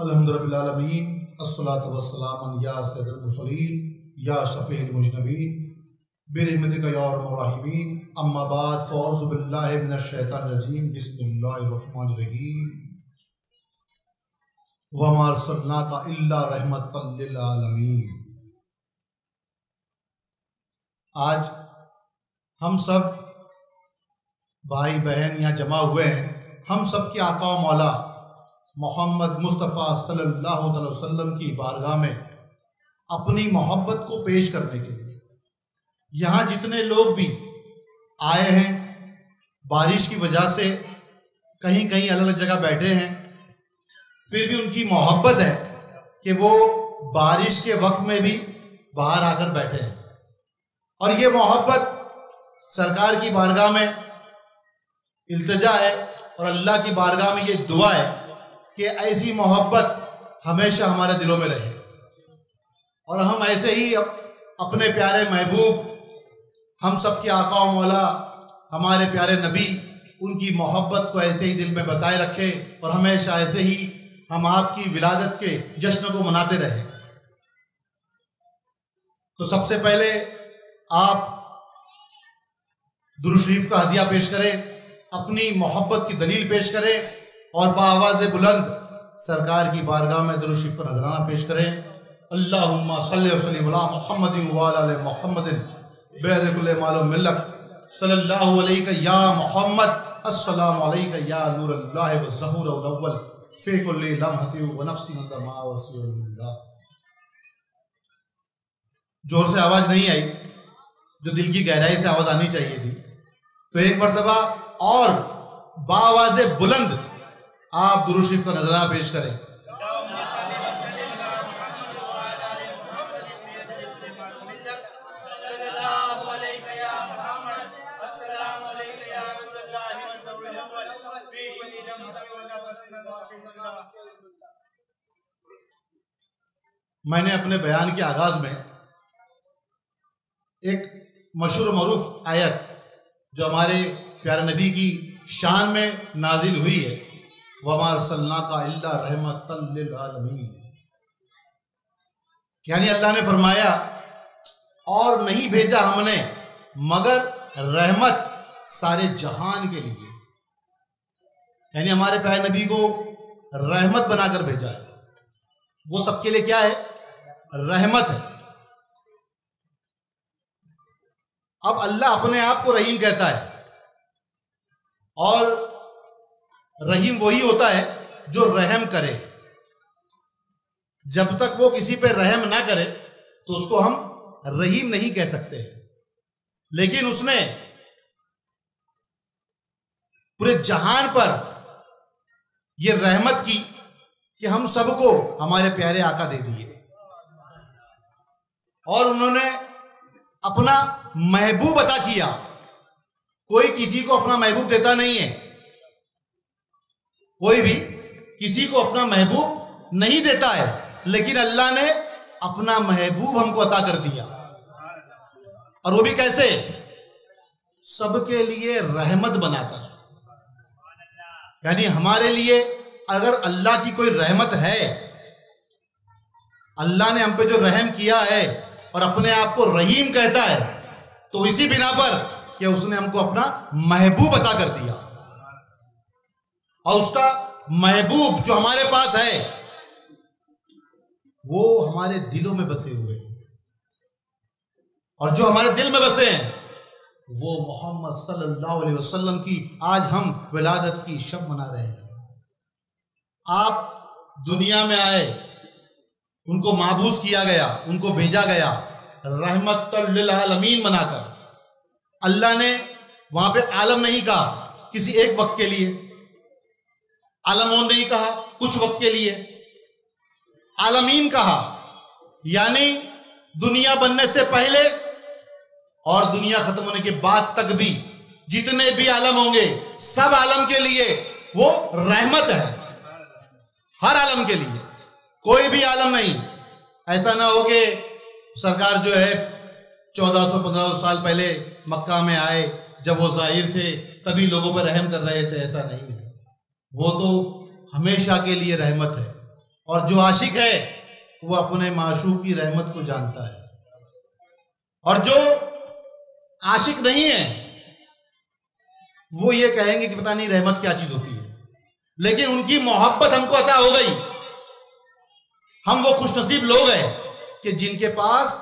अल्हम्दुलिल्लाह अस्सलातु वस्सलाम या सय्यदुल मुरसलीन या शफीउल मुज़नबीन बिरहमतिका या अरहमर राहिमीन अम्मा बाद फ़अऊज़ु बिल्लाहि मिनश शैतानिर रजीम बिस्मिल्लाहिर रहमानिर रहीम वमा अरसलनाका इल्ला रहमतल लिल आलमीन। आज हम सब भाई बहन यहाँ जमा हुए हैं, हम सब के आका व मौला मोहम्मद मुस्तफ़ा सल्लल्लाहु अलैहि वसल्लम की बारगाह में अपनी मोहब्बत को पेश करने के लिए यहाँ जितने लोग भी आए हैं, बारिश की वजह से कहीं कहीं अलग अलग जगह बैठे हैं, फिर भी उनकी मोहब्बत है कि वो बारिश के वक्त में भी बाहर आकर बैठे हैं। और ये मोहब्बत सरकार की बारगाह में इल्तिजा है और अल्लाह की बारगाह में ये दुआ है कि ऐसी मोहब्बत हमेशा हमारे दिलों में रहे और हम ऐसे ही अपने प्यारे महबूब, हम सब के आका व मौला, हमारे प्यारे नबी, उनकी मोहब्बत को ऐसे ही दिल में बसाए रखे और हमेशा ऐसे ही हम आपकी विलादत के जश्न को मनाते रहे। तो सबसे पहले आप दुरूद शरीफ का हदिया पेश करें, अपनी मोहब्बत की दलील पेश करें और बाआवाज़ बुलंद सरकार की बारगाह में दुरूद शरीफ का नजराना पेश करें। अल्लाहुम्मा सल्लि व सल्लिम अला मुहम्मदिन व अला आलि मुहम्मदिन बिअदद कुल्लि मालूम मिल्लक सल्लल्लाहु अलैका या मुहम्मद अस्सलामु अलैका या नूरल्लाहि व ज़हूरुल अव्वल फी कुल्लि लम्हतिन व नफ्सिन मा वसियल्लाह। जोर से आवाज नहीं आई, जो दिल की गहराई से आवाज आनी चाहिए थी। तो एक मर्तबा और बाआवाज़ बुलंद आप दुरूद शरीफ का नजराना पेश करें। मैंने अपने बयान के आगाज में एक मशहूर मरूफ आयत जो हमारे प्यारे नबी की शान में नाजिल हुई है, वमा अरसलनाका इल्ला रहमतल लिल आलमीन, यानी अल्लाह ने फरमाया और नहीं भेजा हमने मगर रहमत सारे जहान के लिए, यानी हमारे प्यारे नबी को रहमत बनाकर भेजा है। वो सबके लिए क्या है? रहमत है। अब अल्लाह अपने आप को रहीम कहता है और रहीम वही होता है जो रहम करे। जब तक वो किसी पे रहम ना करे तो उसको हम रहीम नहीं कह सकते। लेकिन उसने पूरे जहान पर ये रहमत की कि हम सबको हमारे प्यारे आका दे दिए और उन्होंने अपना महबूब अता किया। कोई किसी को अपना महबूब देता नहीं है, कोई भी किसी को अपना महबूब नहीं देता है, लेकिन अल्लाह ने अपना महबूब हमको अता कर दिया। और वो भी कैसे? सबके लिए रहमत बनाकर। यानी हमारे लिए अगर अल्लाह की कोई रहमत है, अल्लाह ने हम पे जो रहम किया है और अपने आप को रहीम कहता है, तो इसी बिना पर कि उसने हमको अपना महबूब अता कर दिया। और उसका महबूब जो हमारे पास है वो हमारे दिलों में बसे हुए हैं, और जो हमारे दिल में बसे हैं वो मोहम्मद सल्लल्लाहु अलैहि वसल्लम की आज हम विलादत की शब मना रहे हैं। आप दुनिया में आए, उनको माबूस किया गया, उनको भेजा गया रहमतल लिल आलमीन बनाकर। अल्लाह ने वहां पे आलम नहीं कहा किसी एक वक्त के लिए, आलमोन नहीं कहा कुछ वक्त के लिए, आलमीन कहा, यानी दुनिया बनने से पहले और दुनिया खत्म होने के बाद तक भी जितने भी आलम होंगे सब आलम के लिए वो रहमत है। हर आलम के लिए, कोई भी आलम नहीं। ऐसा ना हो कि सरकार जो है 1400-1500 साल पहले मक्का में आए, जब वो ज़ाहिर थे तभी लोगों पर रहम कर रहे थे, ऐसा नहीं है। वो तो हमेशा के लिए रहमत है और जो आशिक है वो अपने माशूक की रहमत को जानता है, और जो आशिक नहीं है वो ये कहेंगे कि पता नहीं रहमत क्या चीज होती है, लेकिन उनकी मोहब्बत हमको अता हो गई। हम वो खुशनसीब लोग हैं कि जिनके पास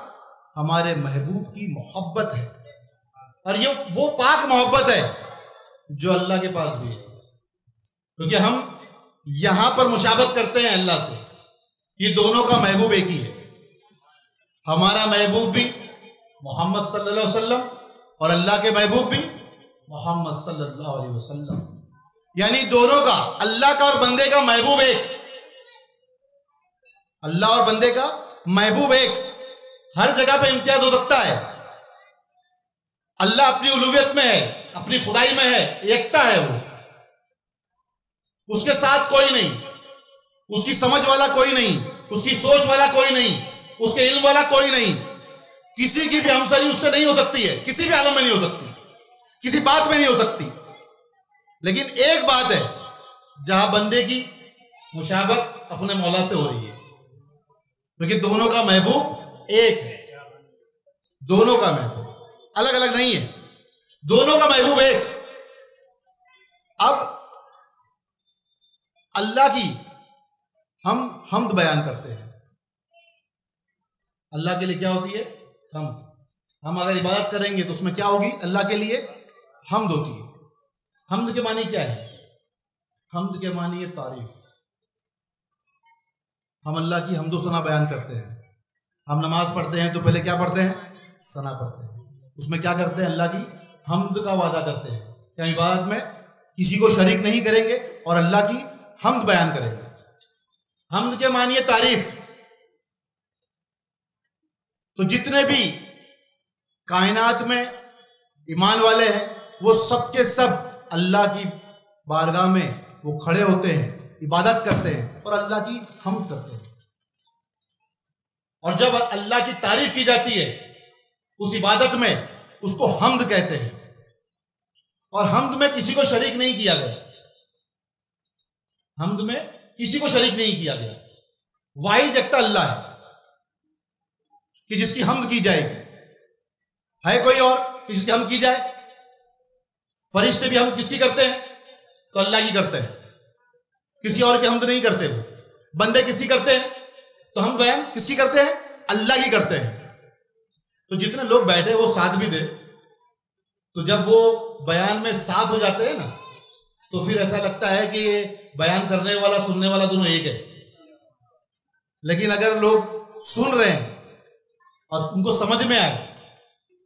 हमारे महबूब की मोहब्बत है, और ये वो पाक मोहब्बत है जो अल्लाह के पास भी है, क्योंकि हम यहां पर मुशाबत करते हैं अल्लाह से। ये दोनों का महबूब एक ही है, हमारा महबूब भी मोहम्मद सल्लल्लाहु अलैहि वसल्लम और अल्लाह के महबूब भी मोहम्मद सल्लल्लाहु अलैहि वसल्लम, यानी दोनों का, अल्लाह का और बंदे का महबूब एक, अल्लाह और बंदे का महबूब एक। हर जगह पे इम्तियाज हो सकता है। अल्लाह अपनी उलूहियत में है, अपनी खुदाई में है, एकता है वो, उसके साथ कोई नहीं, उसकी समझ वाला कोई नहीं, उसकी सोच वाला कोई नहीं, उसके इल्म वाला कोई नहीं। किसी की भी हमसरी उससे नहीं हो सकती है, किसी भी आलम में नहीं हो सकती, किसी बात में नहीं हो सकती। लेकिन एक बात है जहां बंदे की मुशाबत अपने मौला से हो रही है, क्योंकि दोनों का महबूब एक है, दोनों का महबूब अलग अलग नहीं है, दोनों का महबूब एक। अब अल्लाह की हम हम्द बयान करते हैं। अल्लाह के लिए क्या होती है? हम अगर इबादत करेंगे तो उसमें क्या होगी? अल्लाह के लिए हम्द होती है। हम्द के मानी क्या है? हम्द के मानी है तारीफ। हम अल्लाह की हम्दो सना बयान करते हैं। हम नमाज पढ़ते हैं तो पहले क्या पढ़ते हैं? सना पढ़ते हैं। उसमें क्या करते हैं? अल्लाह की हम्द का वादा करते हैं कि हम इबादत में किसी को शरीक नहीं करेंगे और अल्लाह की हम्द बयान करेंगे। हम्द के मानिए तारीफ। तो जितने भी कायनात में ईमान वाले हैं वो सब के सब अल्लाह की बारगाह में वो खड़े होते हैं, इबादत करते हैं और अल्लाह की हम्द करते हैं। और जब अल्लाह की तारीफ की जाती है उस इबादत में, उसको हम्द कहते हैं। और हम्द में किसी को शरीक नहीं किया गया, हम्द में किसी को शरीक नहीं किया गया। वाहिद एकता अल्लाह है कि जिसकी हम्द की जाएगी। है कोई और कि जिसकी हम्द की जाए? फरिश्ते भी हम्द किसकी करते हैं? तो अल्लाह की करते हैं, किसी और की हम्द नहीं करते। वो बंदे किसकी करते हैं? तो हम बयान किसकी करते हैं? अल्लाह की करते हैं। तो जितने लोग बैठे वो साथ भी दे, तो जब वो बयान में साथ हो जाते हैं ना, तो फिर ऐसा लगता है कि ये बयान करने वाला सुनने वाला दोनों एक है। लेकिन अगर लोग सुन रहे हैं और उनको समझ में आए,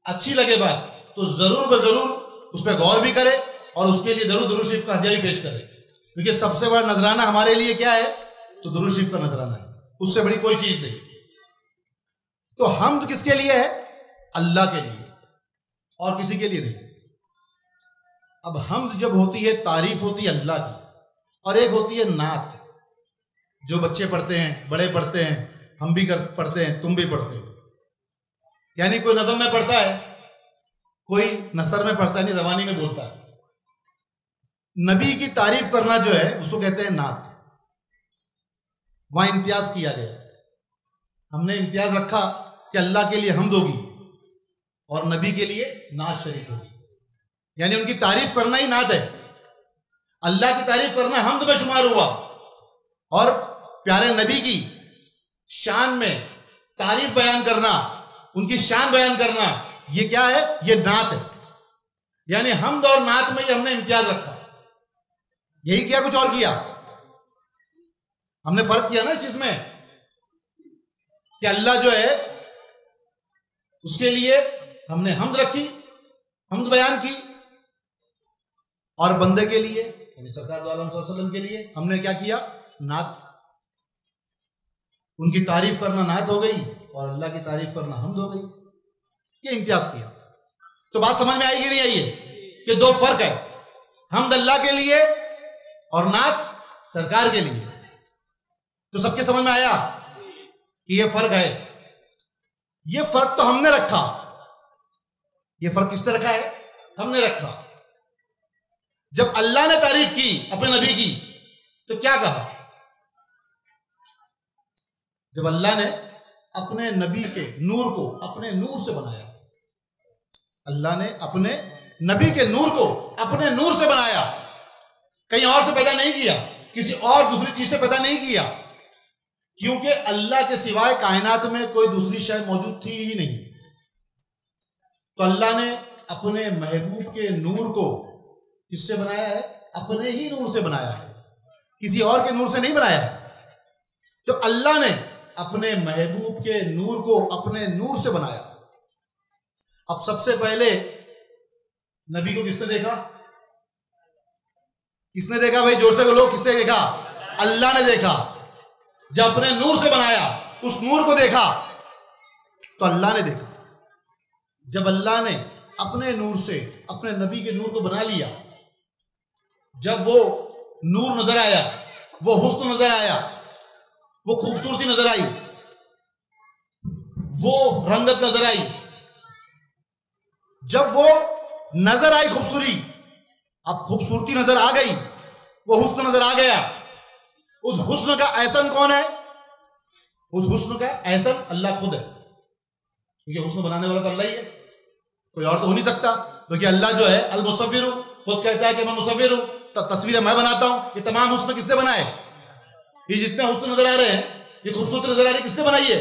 अच्छी लगे बात, तो जरूर बजरूर उस पर गौर भी करे और उसके लिए जरूर दुरूद शरीफ का हदिया भी पेश करे। क्योंकि सबसे बड़ा नजराना हमारे लिए क्या है? तो दुरूद शरीफ का नजराना है, उससे बड़ी कोई चीज नहीं। तो हम्द किसके लिए है? अल्लाह के लिए, और किसी के लिए नहीं। अब हम्द जब होती है, तारीफ होती है अल्लाह की, और एक होती है नात, जो बच्चे पढ़ते हैं, बड़े पढ़ते हैं, हम भी पढ़ते हैं, तुम भी पढ़ते हो। यानी कोई नज़म में पढ़ता है, कोई नसर में पढ़ता है, नहीं रवानी में बोलता है। नबी की तारीफ करना जो है उसको कहते हैं नात। वहां इम्तियाज किया गया, हमने इम्तियाज रखा कि अल्लाह के लिए हम्द होगी और नबी के लिए नात शरीफ होगी। यानी उनकी तारीफ करना ही नात है। अल्लाह की तारीफ करना हम्द में शुमार हुआ, और प्यारे नबी की शान में तारीफ बयान करना, उनकी शान बयान करना, ये क्या है? ये नात है। यानी हम्द और नात में ये हमने इम्तियाज रखा। यही किया, कुछ और किया? हमने फर्क किया ना इस चीज में कि अल्लाह जो है उसके लिए हमने हम्द रखी, हम्द बयान की, और बंदे के लिए यानी सरकार दो आलम सल्लल्लाहु अलैहि वसल्लम के लिए हमने क्या किया? नात। उनकी तारीफ करना नात हो गई और अल्लाह की तारीफ करना हम्द हो गई। ये इम्तियाज किया। तो बात समझ में आएगी नहीं आई है कि दो फर्क है, हम्द अल्लाह के लिए और नात सरकार के लिए। तो सबके समझ में आया कि ये फर्क है। ये फर्क तो हमने रखा। ये फर्क किसने रखा है? हमने रखा। जब अल्लाह ने तारीफ की अपने नबी की, तो क्या कहा? जब अल्लाह ने अपने नबी के नूर को अपने नूर से बनाया, अल्लाह ने अपने नबी के नूर को अपने नूर से बनाया, कहीं और से पैदा नहीं किया, किसी और दूसरी चीज से पैदा नहीं किया, क्योंकि अल्लाह के सिवाय कायनात में कोई दूसरी शय मौजूद थी ही नहीं। तो अल्लाह ने अपने महबूब के नूर को किससे बनाया है? अपने ही नूर से बनाया है, किसी और के नूर से नहीं बनाया है। तो अल्लाह ने अपने महबूब के नूर को अपने नूर से बनाया। अब सबसे पहले नबी को किसने देखा? किसने देखा भाई? जोर से बोलो, किसने देखा? अल्लाह ने देखा। जब अपने नूर से बनाया, उस नूर को देखा तो अल्लाह ने देखा। जब अल्लाह ने अपने नूर से अपने नबी के नूर को बना लिया, जब वो नूर नजर आया, वो हुस्न नजर आया, वो खूबसूरती नजर आई, वो रंगत नजर आई, जब वो नजर आई खूबसूरती, अब खूबसूरती नजर आ गई, वो हुस्न नजर आ गया, उस हुस्न का एहसन कौन है? उस हुस्न का एहसन अल्लाह खुद है, क्योंकि हुस्न बनाने वाला तो अल्लाह ही है, कोई और तो हो नहीं सकता। क्योंकि अल्लाह जो है अल मुसव्विर, खुद कहता है कि मैं मुसव्विर हूं, तस्वीरें मैं बनाता हूं। ये तमाम हुस्न किसने बनाए? ये जितने हुस्न नजर आ रहे हैं, ये खूबसूरती नजर आ रही है, किसने बनाई है?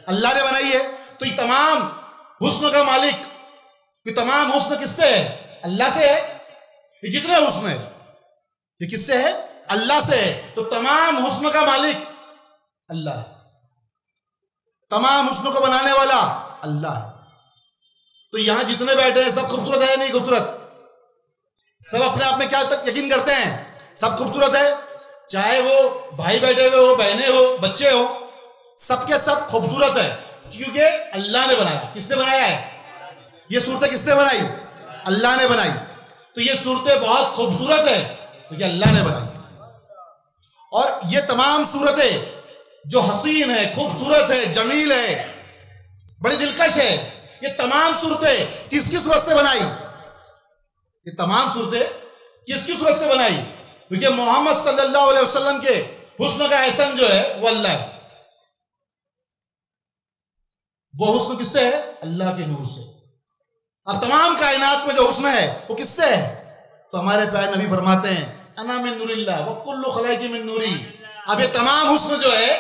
अल्लाह ने बनाई है। तो ये तमाम हुस्न का मालिक, ये तमाम हुस्न किससे है? अल्लाह से है। ये जितने हुस्न है ये किससे है? अल्लाह से है। तो तमाम हुस्न का मालिक अल्लाह है, तमाम हुस्न को बनाने वाला अल्लाह है। तो यहां जितने बैठे हैं सब खूबसूरत है या नहीं खूबसूरत? सब अपने आप में क्या तक यकीन करते हैं? सब खूबसूरत है, चाहे वो भाई बैठे हुए हो, बहनें हो, बच्चे हो, सबके सब खूबसूरत है, क्योंकि अल्लाह ने बनाया। किसने बनाया है? ये सूरतें किसने बनाई? अल्लाह ने बनाई। तो ये सूरतें बहुत खूबसूरत है क्योंकि अल्लाह ने बनाई। और ये तमाम सूरतें जो हसीन है, खूबसूरत है, जमील है, बड़ी दिलकश है, ये तमाम सूरतें किसकी सूरत से बनाई? ये तमाम सूरतें किसकी सूरत से बनाई? क्योंकि मोहम्मद सल्लल्लाहु अलैहि वसल्लम के हुस्न का एहसान जो है वो अल्लाह है। वो हुस्न किससे है? अल्लाह के नूर से। अब तमाम कायनात में जो हुस्न है वो किससे है? तो हमारे प्यारे नबी फरमाते हैं अना मिन नूरिल्लाह व कुल्लु खलाइकी मिन नूरी। अब ये तमाम हुस्न जो है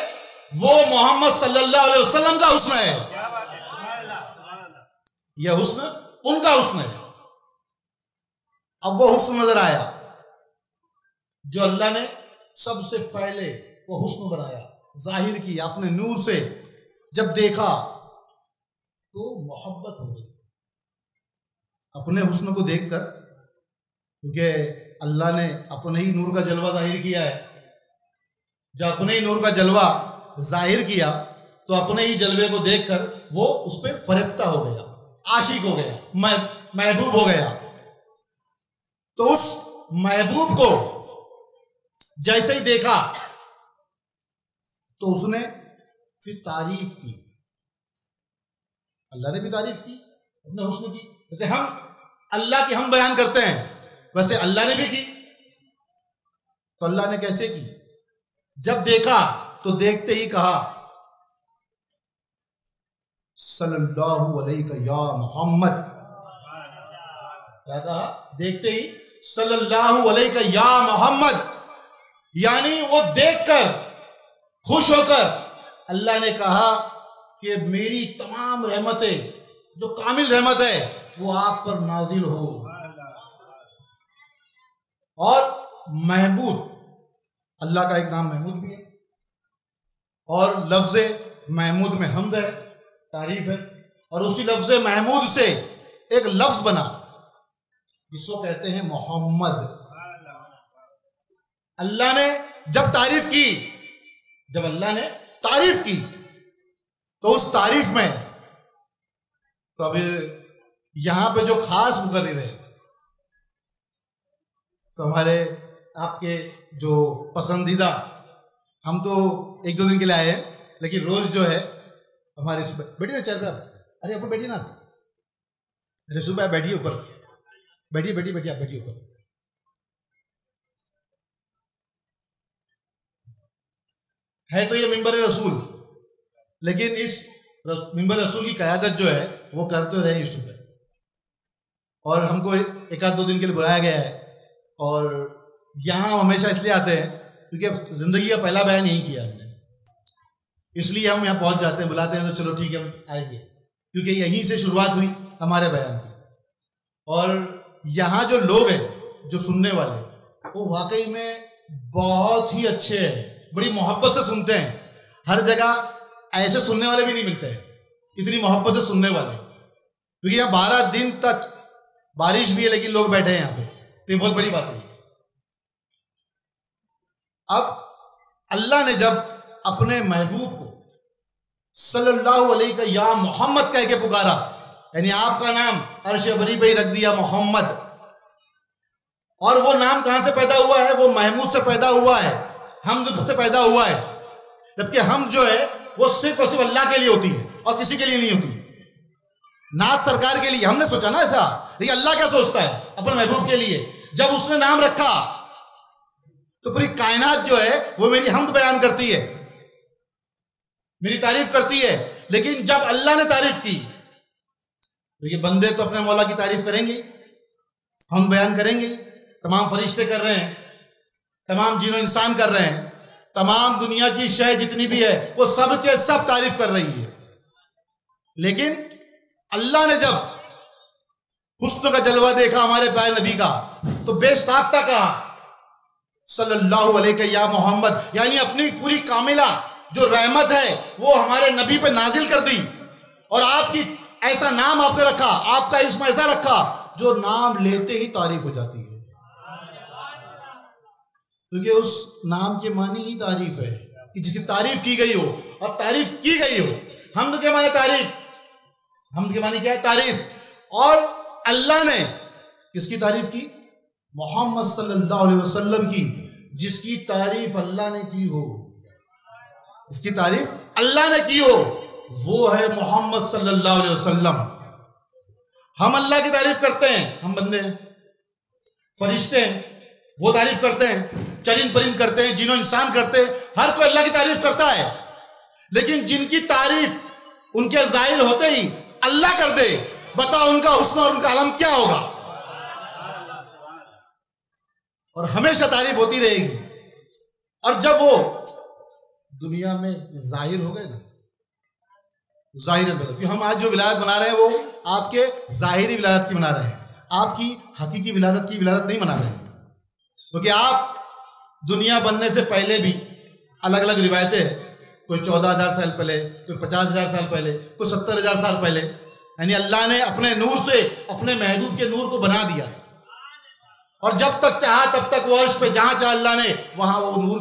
वो मोहम्मद सल्लल्लाहु अलैहि वसल्लम का हुस्न है। यह हुस्न उनका हुस्न है। अब वो हुस्न नजर आया जो अल्लाह ने सबसे पहले वो हुस्न बनाया, जाहिर किया अपने नूर से। जब देखा तो मोहब्बत हो गई अपने हुस्न को देखकर, क्योंकि अल्लाह ने अपने ही नूर का जलवा जाहिर किया है। जब अपने ही नूर का जलवा जाहिर किया तो अपने ही जलवे को देखकर वो उस पर फरिफ्ता हो गया, आशिक हो गया, महबूब हो गया। तो उस महबूब को जैसे ही देखा तो उसने फिर तारीफ की, अल्लाह ने भी तारीफ की अपने हुस्न की। जैसे हम अल्लाह की हम बयान करते हैं वैसे अल्लाह ने भी की। तो अल्लाह ने कैसे की? जब देखा तो देखते ही कहा सल्लल्लाहु अलैहि या मोहम्मद। क्या कहा? देखते ही सल्लल्लाहु अलैहि या मोहम्मद, यानी वो देखकर खुश होकर अल्लाह ने कहा कि मेरी तमाम रहमतें, जो कामिल रहमत है, वो आप पर नाजिल हो। और महमूद, अल्लाह का एक नाम महमूद भी है, और लफ्ज़े महमूद में हम्द है, तारीफ है। और उसी लफ्ज़े महमूद से एक लफ्ज़ बना जिसको कहते हैं मोहम्मद। अल्लाह ने जब तारीफ की, जब अल्लाह ने तारीफ की तो उस तारीफ में, तो अब यहां पे जो खास मुकर्रिर है, तो हमारे आपके जो पसंदीदा, हम तो एक दो दिन के लिए आए हैं, लेकिन रोज जो है हमारे सुबह बैठिए ना चेयर पे आप, अरे ऊपर बैठिए ना, अरे सुबह बैठिए ऊपर, बैठिए बैठिए बैठिए, आप बैठिए ऊपर। है तो ये मिंबर रसूल, लेकिन इस मिंबर रसूल की क़यादत जो है वो करते रहे यूसुफ है, और हमको एक आध 2 दिन के लिए बुलाया गया है। और यहाँ हम हमेशा इसलिए आते हैं क्योंकि ज़िंदगी का पहला बयान यही किया हमने, इसलिए हम यहाँ पहुँच जाते हैं, बुलाते हैं तो चलो ठीक है हम आएंगे, क्योंकि यहीं से शुरुआत हुई हमारे बयान की। और यहाँ जो लोग हैं जो सुनने वाले, वो वाकई में बहुत ही अच्छे हैं, बड़ी मोहब्बत से सुनते हैं। हर जगह ऐसे सुनने वाले भी नहीं मिलते हैं, इतनी मोहब्बत से सुनने वाले, क्योंकि यहाँ 12 दिन तक बारिश भी है लेकिन लोग बैठे हैं यहाँ पे, तो ये बहुत बड़ी बात है। अब अल्लाह ने जब अपने महबूब को सल्लल्लाहु अलैहि का या मोहम्मद कह के पुकारा, यानी आपका नाम अर्श बरी पे ही रख दिया मोहम्मद, और वो नाम कहां से पैदा हुआ है? वो महमूद से पैदा हुआ है, हमद से पैदा हुआ है। जबकि हम जो है वो सिर्फ और सिर्फ अल्लाह के लिए होती है और किसी के लिए नहीं होती। नाथ सरकार के लिए हमने सोचा ना ऐसा, लेकिन अल्लाह क्या सोचता है अपने महबूब के लिए? जब उसने नाम रखा तो पूरी कायनात जो है वो मेरी हमद बयान करती है, मेरी तारीफ करती है। लेकिन जब अल्लाह ने तारीफ की तो ये बंदे तो अपने मौला की तारीफ करेंगे, हम बयान करेंगे। तमाम फरिश्ते कर रहे हैं, तमाम जिन्नो इंसान कर रहे हैं, तमाम दुनिया की शय जितनी भी है वो सब के सब तारीफ कर रही है। लेकिन अल्लाह ने जब हुस्न का जलवा देखा हमारे प्यारे नबी का, तो बेसाख्ता कहा सल्लल्लाहु अलैहि या मोहम्मद, यानी अपनी पूरी कामिला जो रहमत है वो हमारे नबी पे नाजिल कर दी। और आपकी ऐसा नाम आपने रखा, आपका इसमें ऐसा रखा जो नाम लेते ही तारीफ हो जाती है, क्योंकि उस नाम के मानी ही तारीफ है कि जिसकी तारीफ की गई हो और तारीफ की गई हो। हमद के माने तारीफ, हमद के मानी क्या है? तारीफ। और अल्लाह ने किसकी तारीफ की? मोहम्मद सल्लल्लाहु अलैहि वसल्लम की, जिसकी तारीफ अल्लाह ने की हो, इसकी तारीफ अल्लाह ने की हो, वो है मोहम्मद सल्लल्लाहु अलैहि वसल्लम। हम अल्लाह की तारीफ करते हैं, हम बंदे हैं, फरिश्ते हैं, वो तारीफ करते हैं, चरिंद परिंद करते हैं, जिन्हों इंसान करते हैं, हर कोई अल्लाह की तारीफ करता है। लेकिन जिनकी तारीफ उनके जाहिर होते ही अल्लाह कर दे, बताओ उनका हुस्न और उनका आलम क्या होगा? और हमेशा तारीफ होती रहेगी। और जब वो दुनिया में जाहिर हो गए ना, जाहिर मतलब कि हम आज जो विलायत बना रहे हैं वो आपके जाहिरी विलायत की बना रहे हैं, आपकी हकीकी विलायत की विलायत नहीं बना रहे हैं। क्योंकि आप दुनिया बनने से पहले भी अलग अलग रिवायतें हैं, कोई 14,000 साल पहले, कोई 50,000 साल पहले, कोई 70,000 साल पहले, यानी अल्लाह ने अपने नूर से अपने महबूब के नूर को बना दिया था। और जब तक चाहा तब तक वो अर्श पे जहां चाहा अल्लाह ने वहां वो नूर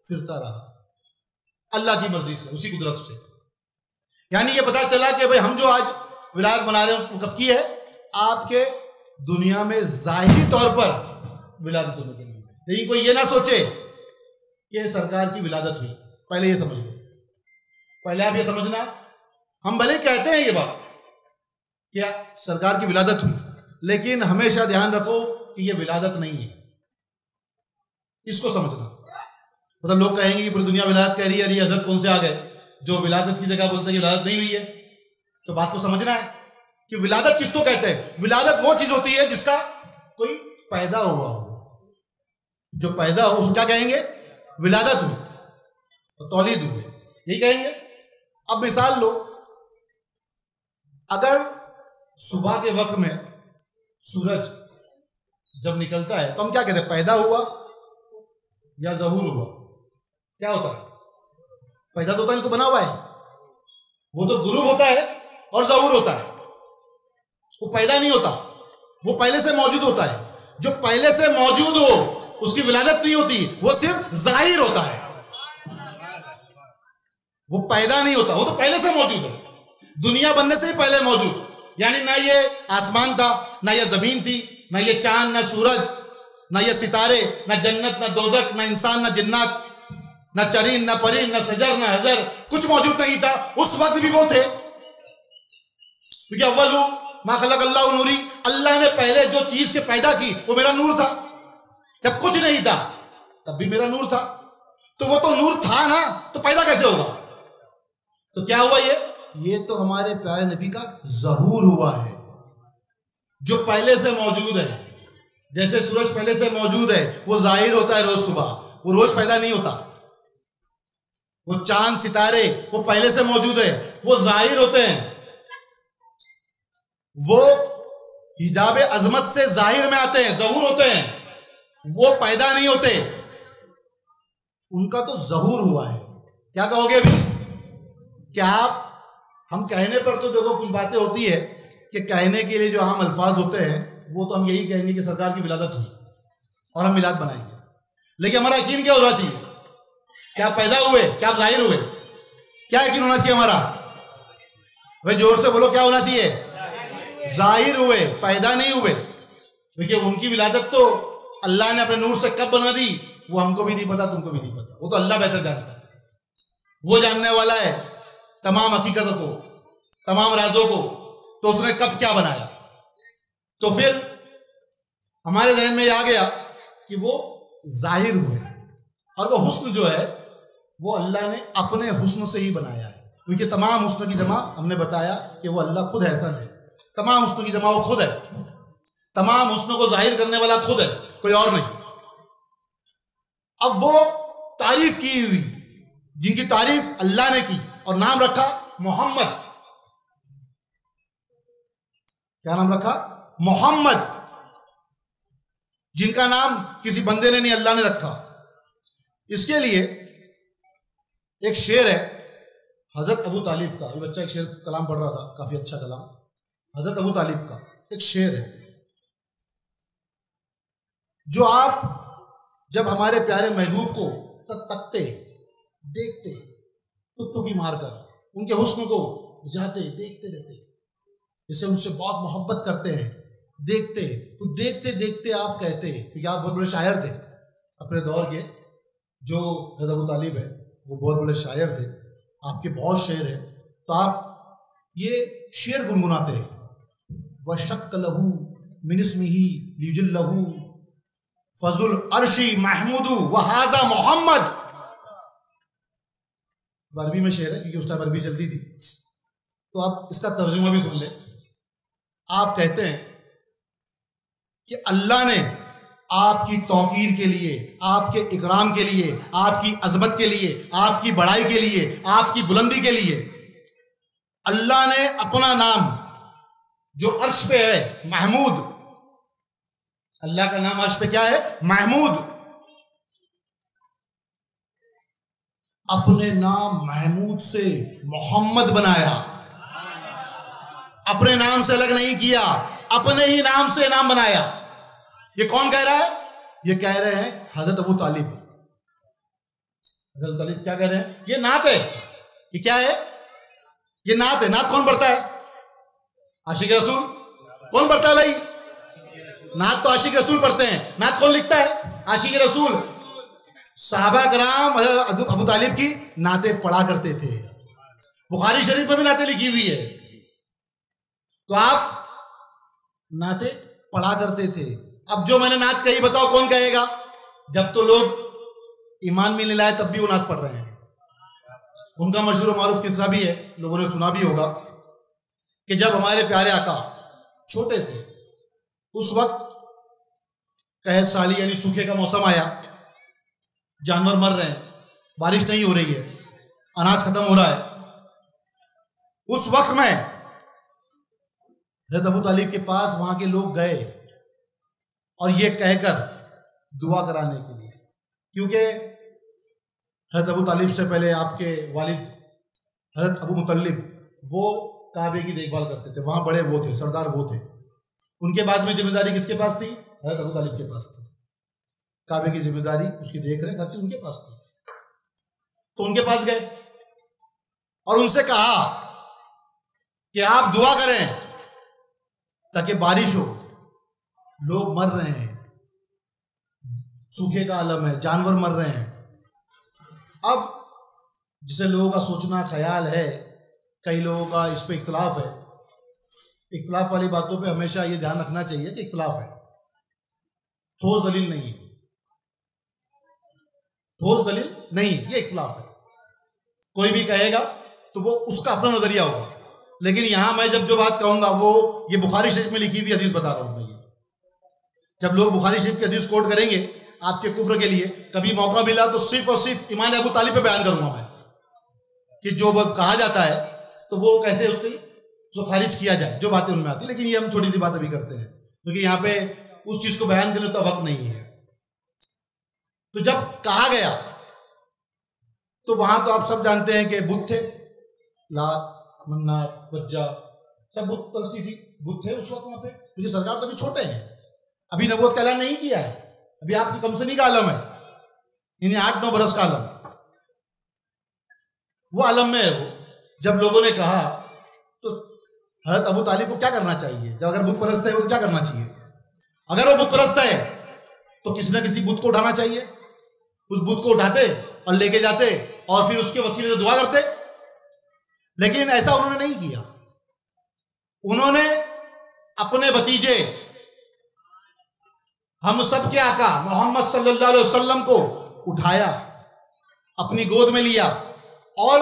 फिरता रहा, अल्लाह की मर्जी से, उसी कुदरत से। यानी ये पता चला कि भाई हम जो आज विलायत बना रहे हैं कब की है? आपके दुनिया में जाहिरी तौर पर विलादत होने के लिए। लेकिन कोई ये ना सोचे कि सरकार की विलादत हुई, पहले ये समझ लो, पहले आप ये समझना, हम भले कहते हैं ये बात कि सरकार की विलादत हुई, लेकिन हमेशा ध्यान रखो कि ये विलादत नहीं है, इसको समझना। मतलब लोग कहेंगे कि पूरी दुनिया विलादत कह रही है, अरे हजरत कौन से आ गए जो विलादत की जगह बोलते हैं कि विलादत नहीं हुई है। तो बात को समझना है कि विलादत किसको कहते हैं। विलादत वो चीज होती है जिसका कोई पैदा हुआ हो, जो पैदा हो उसको क्या कहेंगे? विलादत हुई, तो तौलीद हुई, यही कहेंगे। अब मिसाल लो, अगर सुबह के वक्त में सूरज जब निकलता है तो हम क्या कहते हैं? पैदा हुआ या ज़हूर हुआ? क्या होता है? पैदा तो होता नहीं, तो बना हुआ है, वो तो गुरूब होता है और ज़हूर होता है, वो पैदा नहीं होता, वो पहले से मौजूद होता है। जो पहले से मौजूद हो उसकी विलादत नहीं होती, वो सिर्फ जाहिर होता है, वो पैदा नहीं होता, वो तो पहले से मौजूद है, दुनिया बनने से ही पहले मौजूद। यानी ना ये आसमान था, ना ये जमीन थी, ना ये चांद, ना सूरज, ना ये सितारे, ना जन्नत, ना दोजख, ना इंसान, ना जिन्नात, ना चरीन, ना परीन, ना सजर, ना हजर, कुछ मौजूद नहीं था। उस वक्त भी वो थे, क्योंकि अव्वलु मा खलक अल्लाहु नूरी, अल्लाह ने पहले जो चीज के पैदा की वो मेरा नूर था। जब कुछ नहीं था तब भी मेरा नूर था, तो वो तो नूर था ना, तो पैदा कैसे होगा? तो क्या हुआ ये तो हमारे प्यारे नबी का ज़हूर हुआ है, जो पहले से मौजूद है। जैसे सूरज पहले से मौजूद है, वो जाहिर होता है रोज सुबह, वो रोज पैदा नहीं होता। वो चांद सितारे वो पहले से मौजूद है, वो जाहिर होते हैं, वो हिजाब अजमत से जाहिर में आते हैं, ज़हूर होते हैं, वो पैदा नहीं होते। उनका तो ज़हूर हुआ है। क्या कहोगे अभी? क्या आप, हम कहने पर तो देखो कुछ बातें होती है कि कहने के लिए जो आम अल्फाज होते हैं वो तो हम यही कहेंगे कि सरकार की विलादत हुई और हम मिलाद बनाएंगे, लेकिन हमारा यकीन क्या होना चाहिए? क्या पैदा हुए, क्या जाहिर हुए? क्या यकीन होना चाहिए हमारा? भाई जोर से बोलो, क्या होना चाहिए? जाहिर हुए, पैदा नहीं हुए। देखिए उनकी विलादत तो अल्लाह ने अपने नूर से कब बना दी वो हमको भी नहीं पता, तुमको भी नहीं पता, वो तो अल्लाह बेहतर जानता है। वो जानने वाला है तमाम हकीकतों को, तमाम राजों को, तो उसने कब क्या बनाया। तो फिर हमारे जहन में ये आ गया कि वो जाहिर हुए, और वो हुस्न जो है वो अल्लाह ने अपने हुस्न से ही बनाया है, क्योंकि तमाम हुस्न की जमा हमने बताया कि वो अल्लाह खुद एहसन है। तमाम हुस्न की जमा वो खुद है, तमाम हुस्न को जाहिर करने वाला खुद है, कोई और नहीं। अब वो तारीफ की हुई, जिनकी तारीफ अल्लाह ने की और नाम रखा मोहम्मद। क्या नाम रखा? मोहम्मद। जिनका नाम किसी बंदे ने नहीं, अल्लाह ने रखा। इसके लिए एक शेर है हजरत अबू तालिब का। ये बच्चा एक शेर कलाम पढ़ रहा था, काफी अच्छा कलाम, हजरत अबू तालिब का एक शेर है, जो आप जब हमारे प्यारे महबूब को तकते, देखते, टुकटुकी मारकर उनके हुस्न को जाते देखते रहते, जैसे उनसे बहुत मोहब्बत करते हैं, देखते तो देखते देखते आप कहते, क्योंकि आप बहुत बड़े शायर थे अपने दौर के, जो हजरत अबू तालिब है वो बहुत बड़े शायर थे, आपके बहुत शेर है, तो आप ये शेर गुनगुनाते हैं, वशक्क लहू मिनिस्मिही लियुजल्लहू फजुल अर्शी महमूदू वहाजा मोहम्मद। अरबी में शेर है, क्योंकि उस टाइम अरबी चलती थी, तो आप इसका तर्जुमा भी सुन ले। आप कहते हैं कि अल्लाह ने आपकी तौकीर के लिए, आपके इकराम के लिए, आपकी अजमत के लिए, आपकी बड़ाई के लिए, आपकी बुलंदी के लिए अल्लाह ने अपना नाम जो अर्श पे है महमूद, अल्लाह का नाम अर्श पे क्या है? महमूद। अपने नाम महमूद से मोहम्मद बनाया, अपने नाम से अलग नहीं किया, अपने ही नाम से नाम बनाया। ये कौन कह रहा है? ये कह रहे हैं हजरत अबू तालिब। हजरत तालिब क्या कह रहे हैं? ये नात है। ये क्या है? ये नात है। नात कौन पढ़ता है? आशिक रसूल। कौन पढ़ता है भाई? नात तो आशिक रसूल पढ़ते हैं। नात कौन लिखता है? आशिक रसूल। साहबा कराम अबू तालिब की नातें पढ़ा करते थे, बुखारी शरीफ में भी नातें लिखी हुई है, तो आप नाते पढ़ा करते थे। अब जो मैंने नात कही, बताओ कौन कहेगा? जब तो लोग ईमान में नहीं लाए तब भी वो नात पढ़ रहे हैं। उनका मशहूर मारूफ किस्सा भी है, लोगों ने सुना भी होगा, कि जब हमारे प्यारे आका छोटे थे, उस वक्त कहत साली यानी सूखे का मौसम आया, जानवर मर रहे हैं, बारिश नहीं हो रही है, अनाज खत्म हो रहा है। उस वक्त में हज़रत अबू तालिब के पास वहां के लोग गए और ये कहकर दुआ कराने के लिए, क्योंकि हज़रत अबू तालिब से पहले आपके वालिद हज़रत अबू मुतल्लिब वो काबे की देखभाल करते थे, वहां बड़े वो थे, सरदार वो थे। उनके बाद में जिम्मेदारी किसके पास थी? हज़रत अबू तालिब के पास थी। काबे की जिम्मेदारी, उसकी देखरेख हर चीज उनके पास थी। तो उनके पास गए और उनसे कहा कि आप दुआ करें ताकि बारिश हो, लोग मर रहे हैं, सूखे का आलम है, जानवर मर रहे हैं। अब जिसे लोगों का सोचना ख्याल है, कई लोगों का इस पे इख्तलाफ है। इख्तलाफ वाली बातों पे हमेशा ये ध्यान रखना चाहिए कि इख्तलाफ है, ठोस दलील नहीं है, ठोस दलील नहीं, ये इख्तलाफ है। कोई भी कहेगा तो वो उसका अपना नजरिया होगा। लेकिन यहां मैं जब जो बात कहूंगा वो ये बुखारी शरीफ में लिखी हुई हदीस बता रहा हूं मैं। ये जब लोग बुखारी शरीफ की हदीस कोट करेंगे आपके कुफ्र के लिए, कभी मौका मिला तो सिर्फ और सिर्फ ईमान अबू तालिब पे बयान करूंगा मैं कि जो कहा जाता है तो वो कैसे उसकी तो खारिज किया जाए, जो बातें उनमें आती। लेकिन ये हम छोटी सी बात अभी करते हैं क्योंकि यहाँ पे उस चीज को बयान करने का वक्त नहीं है। तो जब कहा गया तो वहां तो आप सब जानते हैं कि बुत थे, लात, मन्नार, वज्जा, सब बुत परस्ती थी, बुत थे उस वक्त वहां पे। क्योंकि सरकार तो अभी छोटे हैं, अभी नबूवत का ऐलान नहीं किया है, अभी आपकी कमसनी का आलम है, इन्हें 8-9 बरस का आलम, वो आलम में है वो। जब लोगों ने कहा तो हज़रत अबू तालिब को क्या करना चाहिए? जब अगर बुत परस्त है वो तो क्या करना चाहिए? अगर वो बुत परस्त है तो किसी ना किसी बुत को उठाना चाहिए, उस बुत को उठाते और लेके जाते और फिर उसके वसीले से दुआ करते। लेकिन ऐसा उन्होंने नहीं किया। उन्होंने अपने भतीजे हम सब के आका मोहम्मद सल्लल्लाहु अलैहि वसल्लम को उठाया, अपनी गोद में लिया और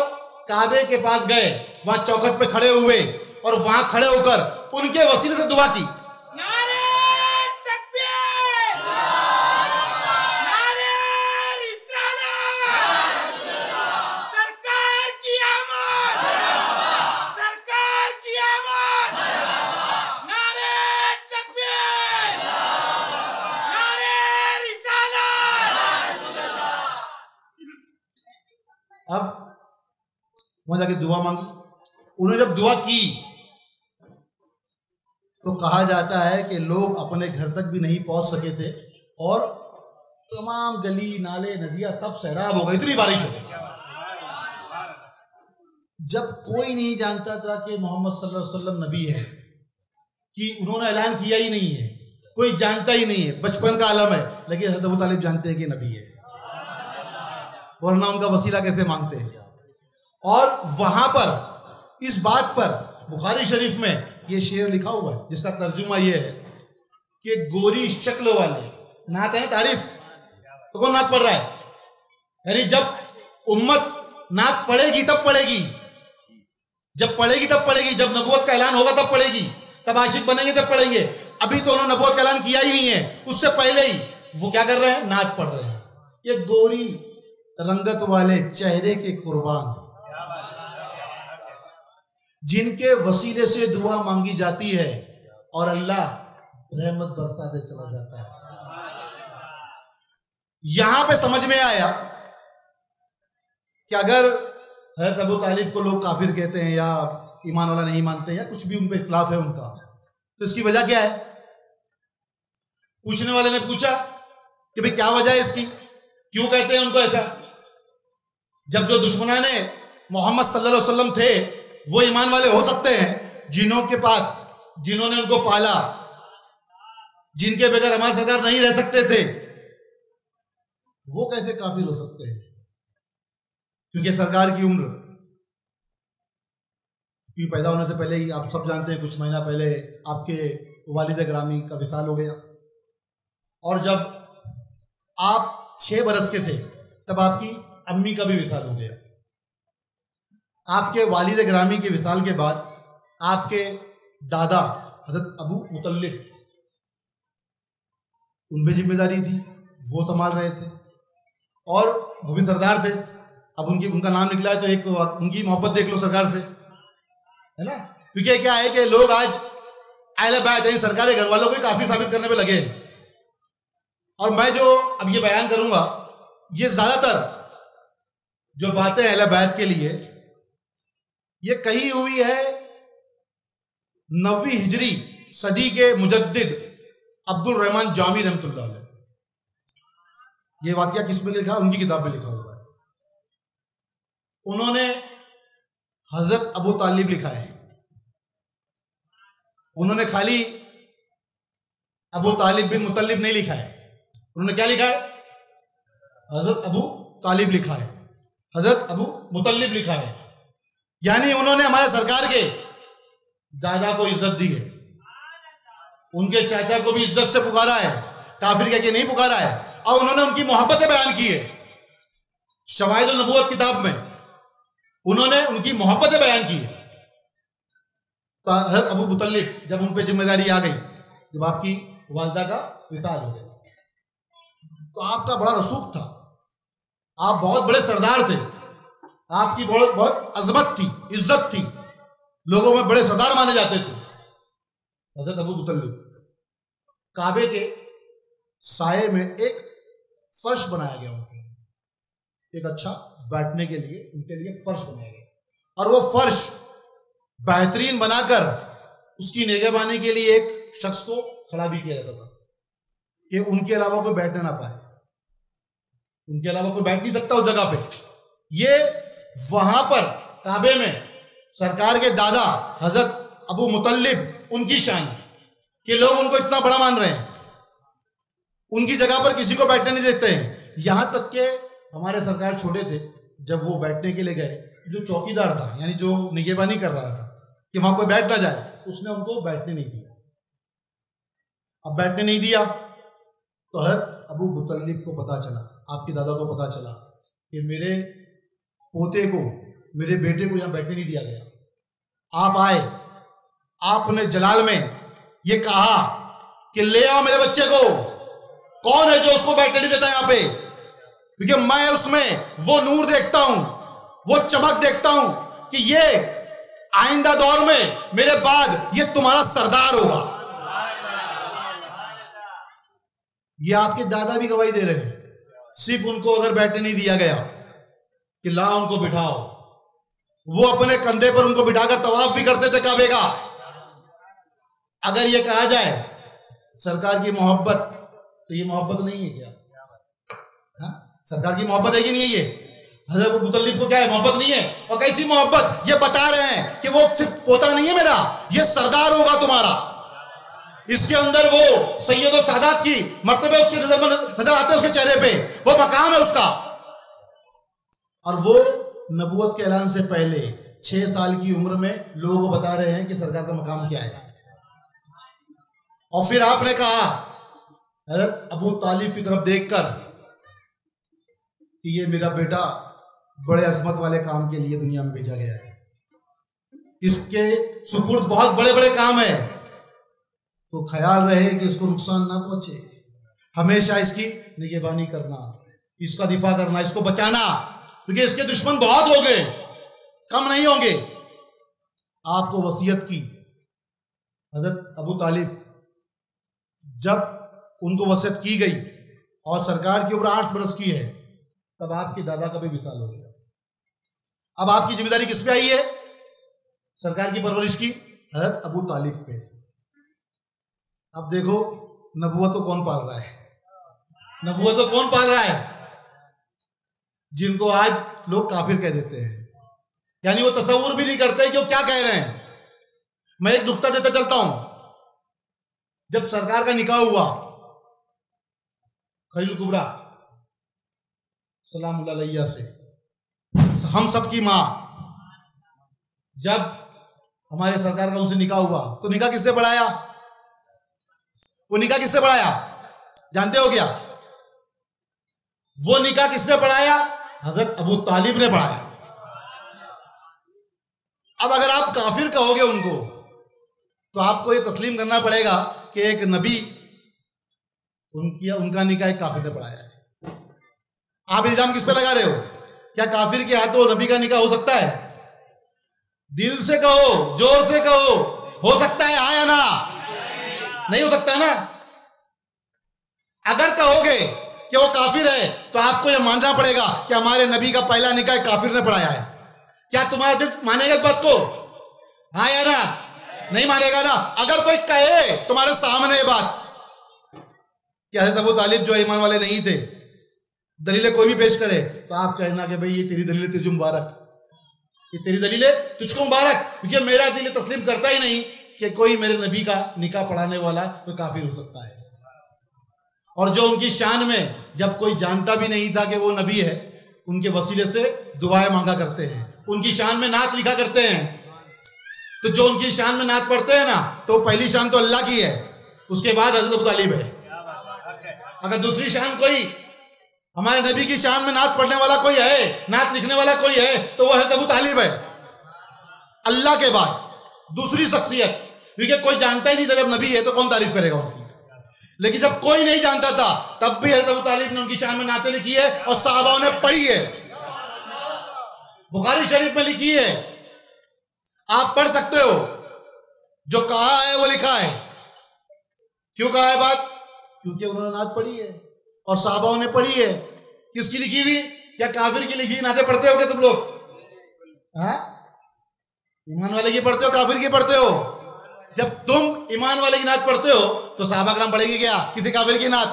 काबे के पास गए, वहां चौखट पे खड़े हुए और वहां खड़े होकर उनके वसीले से दुआ की। अब वहां जाके दुआ मांगी। उन्होंने जब दुआ की तो कहा जाता है कि लोग अपने घर तक भी नहीं पहुंच सके थे और तमाम गली नाले नदियां सब सैराब हो गई, इतनी बारिश हो गई। जब कोई नहीं जानता था कि मोहम्मद सल्लल्लाहु अलैहि वसल्लम नबी है, कि उन्होंने ऐलान किया ही नहीं है, कोई जानता ही नहीं है, बचपन का आलम है, लेकिन हज़रत अबू तालिब जानते हैं कि नबी है, वरना उनका वसीला कैसे मांगते हैं। और वहां पर इस बात पर बुखारी शरीफ में ये शेर लिखा हुआ है जिसका तर्जुमा ये है कि गोरी शक्ल वाले नात है ना, तारीफ तो कौन नात पढ़ रहा है? यानी जब उम्मत नात पढ़ेगी तब पढ़ेगी, जब पढ़ेगी तब पढ़ेगी, जब नबूवत का ऐलान होगा तब पढ़ेगी, तब आशिक बनेंगे तब पढ़ेंगे। अभी तो उन्होंने नबूवत का ऐलान किया ही नहीं है, उससे पहले ही वो क्या कर रहे हैं? नात पढ़ रहे हैं। ये गोरी रंगत वाले चेहरे के कुर्बान जिनके वसीले से दुआ मांगी जाती है और अल्लाह रहमत बरसाते चला जाता है। यहां पे समझ में आया कि अगर हज़रत अबू तालिब को लोग काफिर कहते हैं या ईमान वाला नहीं मानते या कुछ भी उन पे इख्तिलाफ है उनका, तो इसकी वजह क्या है? पूछने वाले ने पूछा कि भाई क्या वजह है इसकी, क्यों कहते हैं उनको ऐसा? जब जो दुश्मनाने मोहम्मद सल्लल्लाहु अलैहि वसल्लम थे वो ईमान वाले हो सकते हैं जिन्हों के पास, जिन्होंने उनको पाला, जिनके बगैर हमारे सरकार नहीं रह सकते थे, वो कैसे काफिर हो सकते हैं? क्योंकि सरकार की उम्र की पैदा होने से पहले ही आप सब जानते हैं कुछ महीना पहले आपके वालिद ग्रामी का विसाल हो गया, और जब आप 6 बरस के थे तब आपकी अम्मी का भी विसाल हो गया। आपके वालिद ग्रामी के विसाल के बाद आपके दादा हज़रत अबू मुतल्लिब, उन पे जिम्मेदारी थी, वो संभाल रहे थे और वो भी सरदार थे। अब उनका नाम निकला है तो एक उनकी मोहब्बत देख लो सरकार से, है ना? क्योंकि क्या है कि लोग आज अहले बैत है सरकारी घर वालों को काफी साबित करने पे लगे। और मैं जो अब ये बयान करूंगा ये ज्यादातर जो बातें अहले बैत के लिए ये कही हुई है 9वीं हिजरी सदी के मुजद्दिद अब्दुल रहमान जामी रहमतुल्लाह अलैह। ये वाकया किस में लिखा? उनकी किताब में लिखा हुआ है। उन्होंने हजरत अबू तालिब लिखा है, उन्होंने खाली अबू तालिब बिन मुतल्लिब नहीं लिखा है, उन्होंने क्या लिखा है? हजरत अबू तालिब लिखा है, हजरत अबू मुतल्लिब लिखा है। यानी उन्होंने हमारे सरकार के दादा को इज्जत दी है, उनके चाचा को भी इज्जत से पुकारा है, काफिर कह के नहीं पुकारा है, और उन्होंने उनकी मोहब्बतें बयान की है शवाहिद नबूवत किताब में। उन्होंने उनकी मोहब्बतें बयान की है। तो हज़रत अबू मुतल्लिब जब उन पे जिम्मेदारी आ गई, जब आपकी वालिदा का विसाल हो गया, तो आपका बड़ा रसूख था, आप बहुत बड़े सरदार थे, आपकी बहुत बहुत अजमत थी, इज्जत थी, लोगों में बड़े सरदार माने जाते थे। हज़रत अबू मुतल्लिब काबे के साये में एक फर्श बनाया गया उनके, एक अच्छा बैठने के लिए उनके लिए फर्श बनाया गया, और वो फर्श बेहतरीन बनाकर उसकी निगहबानी के लिए एक शख्स को खड़ा भी किया जाता था कि उनके अलावा कोई बैठने ना पाए, उनके अलावा कोई बैठ नहीं सकता उस जगह पे। ये वहां पर काबे में सरकार के दादा हजरत अबू मुतल्लिब उनकी शान है कि लोग उनको इतना बड़ा मान रहे हैं, उनकी जगह पर किसी को बैठने नहीं देते हैं। यहां तक कि हमारे सरकार छोटे थे, जब वो बैठने के लिए गए, जो चौकीदार था यानी जो निगहबानी कर रहा था कि वहां कोई बैठ ना जाए, उसने उनको बैठने नहीं दिया। अब बैठने नहीं दिया तो हज़रत अबू मुतल्लिब को पता चला, आपके दादा को पता चला कि मेरे पोते को, मेरे बेटे को यहां बैठने नहीं दिया गया। आप आए, आपने जलाल में ये कहा कि ले आओ मेरे बच्चे को, कौन है जो उसको बैठने नहीं देता यहां पे, क्योंकि मैं उसमें वो नूर देखता हूं, वो चमक देखता हूं कि ये आइंदा दौर में मेरे बाद ये तुम्हारा सरदार होगा। ये आपके दादा भी गवाही दे रहे हैं। सिर्फ उनको अगर बैठने नहीं दिया गया कि ला उनको बिठाओ, वो अपने कंधे पर उनको बिठाकर तवाफ भी करते थे काबे का। अगर ये कहा जाए सरकार की मोहब्बत, तो ये मोहब्बत नहीं है क्या? सरकार की मोहब्बत है कि नहीं है? ये हज़रत मुतल्लिब को क्या है? मोहब्बत नहीं है। और कैसी मोहब्बत? ये बता रहे हैं कि वो सिर्फ पोता नहीं है मेरा, ये सरदार होगा तुम्हारा। इसके अंदर वो सैयद और सादात की मर्तबे उसके नजर आते हैं, उसके चेहरे पे वो मकाम है उसका। और वो नबूवत के ऐलान से पहले 6 साल की उम्र में लोगों को बता रहे हैं कि सरकार का मकाम क्या है। और फिर आपने कहा हज़रत अबू तालिब की तरफ देखकर कि ये मेरा बेटा बड़े अजमत वाले काम के लिए दुनिया में भेजा गया है, इसके सुपुर्द बहुत बड़े बड़े काम है, तो ख्याल रहे कि इसको नुकसान ना पहुंचे। हमेशा इसकी निगहबानी करना, इसका दिफा करना, इसको बचाना, क्योंकि इसके दुश्मन बहुत हो गए, कम नहीं होंगे। आपको वसीयत की हज़रत अबू तालिब, जब उनको वसीयत की गई और सरकार की उम्र 8 बरस की है, तब आपके दादा का भी विसाल हो गया। अब आपकी जिम्मेदारी किस पे आई है? सरकार की परवरिश की हज़रत अबू तालिब पे। अब देखो नबूवत को कौन पाल रहा है, नबूवत को कौन पाल रहा है? जिनको आज लोग काफिर कह देते हैं, यानी वो तसव्वुर भी नहीं करते कि वो क्या कह रहे हैं। मैं एक नुक्ता देता चलता हूं। जब सरकार का निकाह हुआ, खलील कुबरा सलामुल्लाह अलैहा से, हम सब की मां, जब हमारे सरकार का उनसे निकाह हुआ, तो निकाह किसने पढ़ाया? वो निकाह किसने पढ़ाया जानते हो क्या? वो निकाह किसने पढ़ाया? हज़रत अबू तालिब ने पढ़ाया। अब अगर आप काफिर कहोगे उनको, तो आपको ये तस्लीम करना पड़ेगा कि एक नबी, उनका निकाह एक काफिर ने पढ़ाया है। आप इल्जाम किस पे लगा रहे हो? क्या काफिर के हाथों नबी का निकाह हो सकता है? दिल से कहो, जोर से कहो, हो सकता है हाँ या ना? नहीं हो सकता ना। अगर कहोगे कि वो काफिर है, तो आपको यह मानना पड़ेगा कि हमारे नबी का पहला निकाह काफिर ने पढ़ाया है। क्या तुम्हारा दिल मानेगा इस बात को? हाँ या ना? नहीं मानेगा ना। अगर कोई कहे तुम्हारे सामने ये बात कि हज़रत अबू तालिब जो ईमान वाले नहीं थे, दलीलें कोई भी पेश करे, तो आप कहना कि भाई ये तेरी दलील तुझे मुबारक, ये तेरी दलील है तुझको मुबारक, क्योंकि मेरा दिल तस्लीम करता ही नहीं कि कोई मेरे नबी का निकाह पढ़ाने वाला कोई काफिर हो सकता है। और जो उनकी शान में, जब कोई जानता भी नहीं था कि वो नबी है, उनके वसीले से दुआएं मांगा करते हैं, उनकी शान में नात लिखा करते हैं। तो जो उनकी शान में नात पढ़ते हैं ना, तो पहली शान तो अल्लाह की है, उसके बाद हज़रत अबू तालिब है। अगर दूसरी शान कोई हमारे नबी की शान में नात पढ़ने वाला कोई है, नात लिखने वाला कोई है तो वो है अबू तालिब है। अल्लाह के बाद दूसरी शख्सियत, क्योंकि कोई जानता ही नहीं था जब नबी है तो कौन तारीफ करेगा उनकी। लेकिन जब कोई नहीं जानता था तब भी हज़रत अबू तालिब ने उनकी शान में नातें लिखी है और सहाबाओं ने पढ़ी है। बुखारी शरीफ में लिखी है, आप पढ़ सकते हो। जो कहा है वो लिखा है। क्यों कहा है बात? क्योंकि उन्होंने नात पढ़ी है और सहाबाओं ने पढ़ी है। किसकी लिखी हुई? क्या काफिर की लिखी हुई नातें पढ़ते हो क्या तुम लोग? हाँ, ईमान वाले की पढ़ते हो, काफिर की पढ़ते हो? जब तुम ईमान वाले की नात पढ़ते हो तो सहाबा कराम पढ़ेगी क्या किसी काफिर की नात?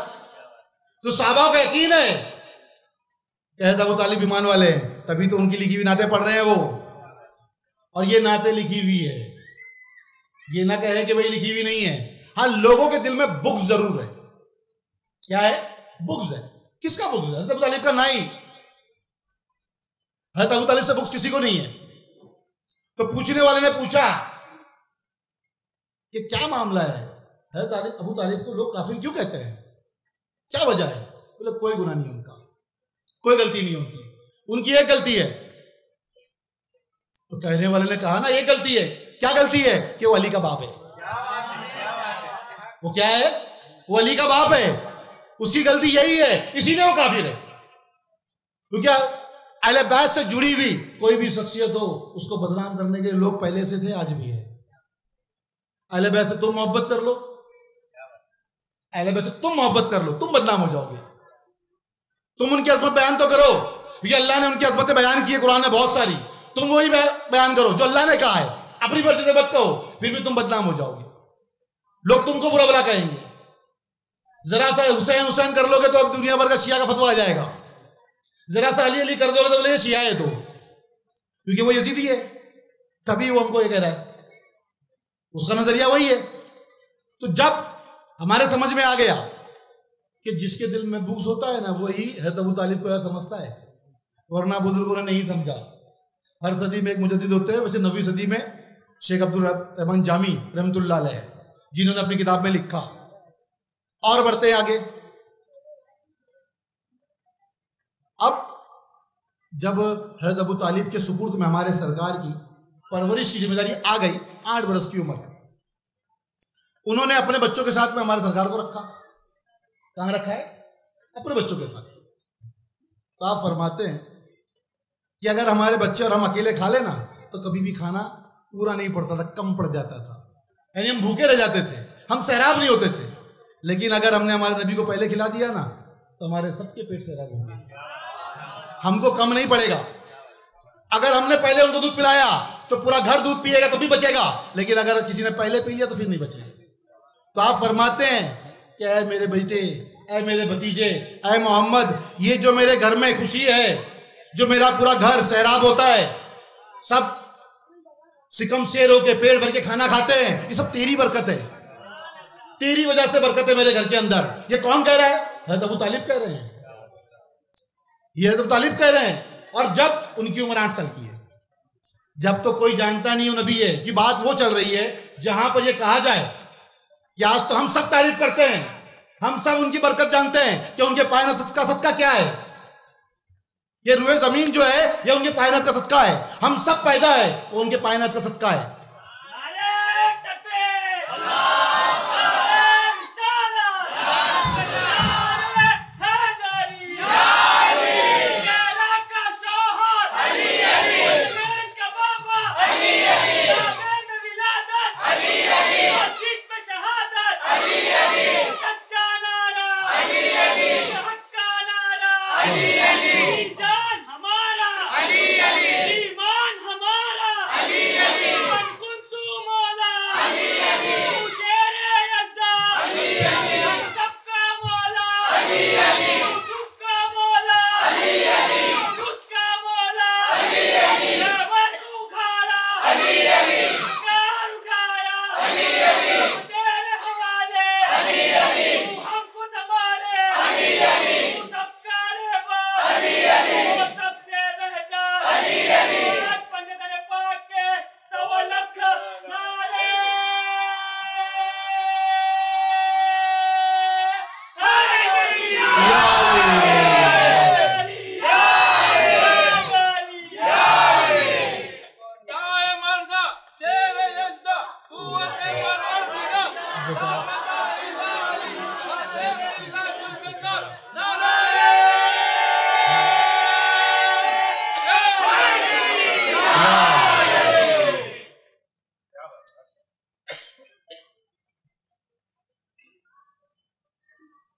तो सहाबाओं का यकीन है कहता अबू तालिब ईमान वाले हैं, तभी तो उनकी लिखी हुई नातें पढ़ रहे हैं वो। और ये नातें लिखी हुई है, ये ना कहे कि भाई लिखी हुई नहीं है। हाँ, लोगों के दिल में बुग़्ज़ जरूर है। क्या है? बुग़्ज़ है। किसका बुग़्ज़ है? हज़रत अबू तालिब का नहीं। हज़रत अबू तालिब से बुग़्ज़ किसी को नहीं है। तो पूछने वाले ने पूछा कि क्या मामला है, हज़रत अबू तालिब को लोग काफिर क्यों कहते हैं, क्या वजह है? बोले कोई गुनाह नहीं है उनका, कोई गलती नहीं उनकी, उनकी एक गलती है। तो कहने वाले ने कहा ना एक गलती है। क्या गलती है? कि वो अली का बाप है। वो क्या है? वो अली का बाप है। उसकी गलती यही है, इसी ने वो काफिर है। क्योंकि अहले बैत से जुड़ी हुई कोई भी शख्सियत हो उसको बदनाम करने के लिए लोग पहले से थे, आज भी है। अहले बैत से तुम मोहब्बत कर लो, अहले बैत से तुम मोहब्बत कर लो, तुम बदनाम हो जाओगे। तुम उनकी अज़मत बयान तो करो, क्योंकि अल्लाह ने उनकी अज़मतें बयान की है कुरान में बहुत सारी। तुम वही बयान करो जो अल्लाह ने कहा है, अपनी मर्जी से मत कहो, फिर भी तुम बदनाम हो जाओगे। लोग तुमको बुरा भला कहेंगे। जरा सा हुसैन हुसैन कर लोगे तो अब दुनिया भर का शिया का फतवा आ जाएगा। जरा सा अली अली कर दोगे तो बोले शिया है, तो क्योंकि वो यजीदी है, तभी वो हमको ये कह रहा है। उसका नजरिया वही है। तो जब हमारे समझ में आ गया कि जिसके दिल में बुग़्ज़ होता है ना, वही हज़रत अबू तालिब को समझता है, वरना बुजुर्गों ने नहीं समझा। हर सदी में एक मुजद्दिद होते हैं। वैसे 9वीं सदी में शेख अब्दुल रहमान जामी रहमतुल्लाह अलैह, जिन्होंने अपनी किताब में लिखा। और बढ़ते हैं आगे। अब जब हज़रत अबू तालिब के सुपुर्द में हमारे सरकार की परवरिश की जिम्मेदारी आ गई, 8 बरस की उम्र है, उन्होंने अपने बच्चों के साथ में हमारे सरकार को रखा। कहां रखा है? अपने बच्चों के साथ। तो आप फरमाते हैं कि अगर हमारे बच्चे और हम अकेले खा लेना तो कभी भी खाना पूरा नहीं पड़ता था, कम पड़ जाता था, यानी हम भूखे रह जाते थे, हम सैराब नहीं होते थे। लेकिन अगर हमने हमारे नबी को पहले खिला दिया ना तो हमारे सबके पेट सैराब होंगे, हमको कम नहीं पड़ेगा। अगर हमने पहले उनको दूध पिलाया तो पूरा घर दूध पिएगा तो भी बचेगा, लेकिन अगर किसी ने पहले पी लिया तो फिर नहीं बचेगा। तो आप फरमाते हैं कि ऐ मेरे बेटे, ऐ मेरे भतीजे, ऐ मोहम्मद, ये जो मेरे घर में खुशी है, जो मेरा पूरा घर सैराब होता है, सब सिकम शेर होके पेट भर के खाना खाते हैं, ये सब तेरी बरकत है, तेरी वजह से बरकत है मेरे घर के अंदर। ये कौन कह रहा है? हज़रत अबू तालिब कह रहे हैं। ये हज़रत अबू तालिब कह रहे हैं। और जब उनकी उम्र 8 साल की है, जब तो कोई जानता नहीं वो नबी है, कि बात वो चल रही है जहां पर ये कहा जाए कि आज तो हम सब तारीफ करते हैं, हम सब उनकी बरकत जानते हैं कि उनके पायनत का सदका क्या है। ये रुए जमीन जो है ये उनके पायनत का सदका है। हम सब पैदा है वो उनके पायनत का सदका है।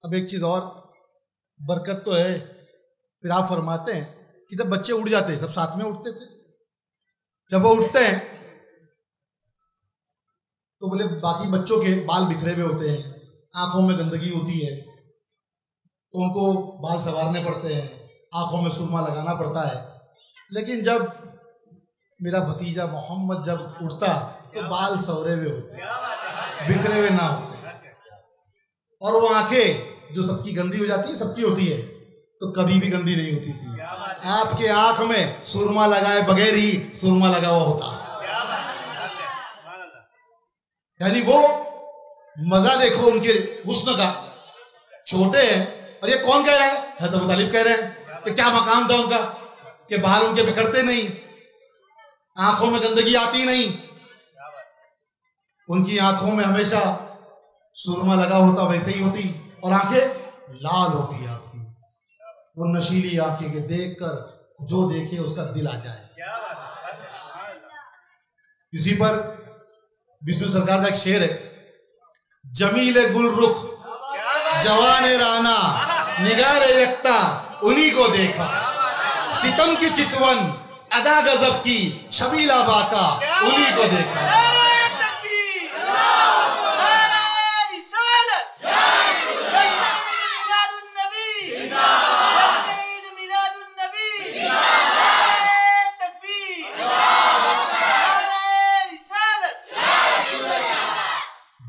अब एक चीज और बरकत तो है, फिर आप फरमाते हैं कि जब बच्चे उठ जाते हैं, सब साथ में उठते थे, जब वो उठते हैं तो बोले बाकी बच्चों के बाल बिखरे हुए होते हैं, आंखों में गंदगी होती है, तो उनको बाल संवारने पड़ते हैं, आंखों में सुरमा लगाना पड़ता है। लेकिन जब मेरा भतीजा मोहम्मद जब उठता तो बाल सवरे हुए होते, बिखरे हुए ना होते, और वो आंखें जो सबकी गंदी हो जाती है, सबकी होती है, तो कभी भी गंदी नहीं होती थी। आपके आंख में सुरमा लगाए बगैर ही सुरमा लगा हुआ होता। यानी वो मजा देखो उनके हुस्न का। छोटे हैं और ये कौन कह रहा है? हज़रत अबू तालिब कह रहे हैं कि क्या मकाम था उनका कि बाल उनके बिखरते नहीं, आंखों में गंदगी आती नहीं, उनकी आंखों में हमेशा सुरमा लगा होता, वैसे ही होती, और आंखें लाल होती है आपकी, वो नशीली आंखें के देखकर जो देखे उसका दिल आ जाए। इसी पर विष्णु सरकार का एक शेर है, जमीले गुल रुख जवाने राना निगारे यक्ता उन्हीं को देखा, सितम की चितवन अदा गजब की छबीला बाका उन्हीं को देखा।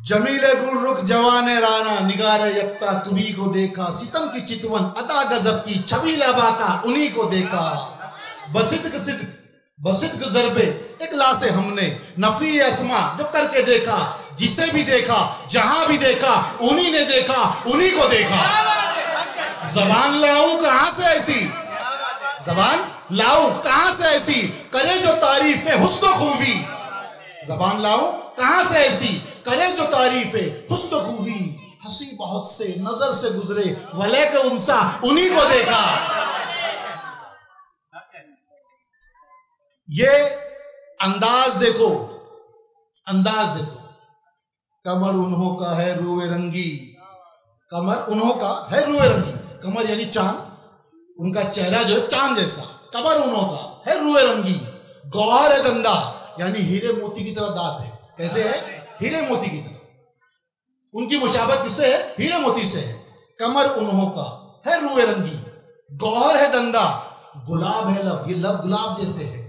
जमीले गुल रुख जवाने राना निगारे यक्ता तुम्ही को देखा, सितम की चितवन अदा गजब की छबीला बाका उन्हीं को देखा। बसिद्क ज़रबे इकला से हमने नफी अस्मा जो करके देखा, जिसे भी देखा जहां भी देखा उन्हीं ने देखा, उन्हीं को देखा। जबान लाऊं कहां से ऐसी, जबान लाऊं कहां से ऐसी करे जो तारीफ है हुस्न खूबी, जबान लाऊं कहां से ऐसी करे जो तारीफ है हुस्न खूबी। हंसी बहुत से नजर से गुजरे वले के उनसा उन्हीं को देखा। ये अंदाज देखो, अंदाज देखो। कमर उन्हों का है रूए रंगी, कमर उन्हों का है रूए रंगी, कमर यानी चांद, उनका चेहरा जो है चांद जैसा, कमर उन्हों का है रूए रंगी, गौहर है दंदा यानी हीरे मोती की तरह दांत है, कहते हैं हीरे मोती की तरह, उनकी मुशाबत किससे है? हीरे मोती से है। कमर उन्हों का है रूए रंगी, गौहर है दंदा, गुलाब है लब, ये लब गुलाब जैसे है।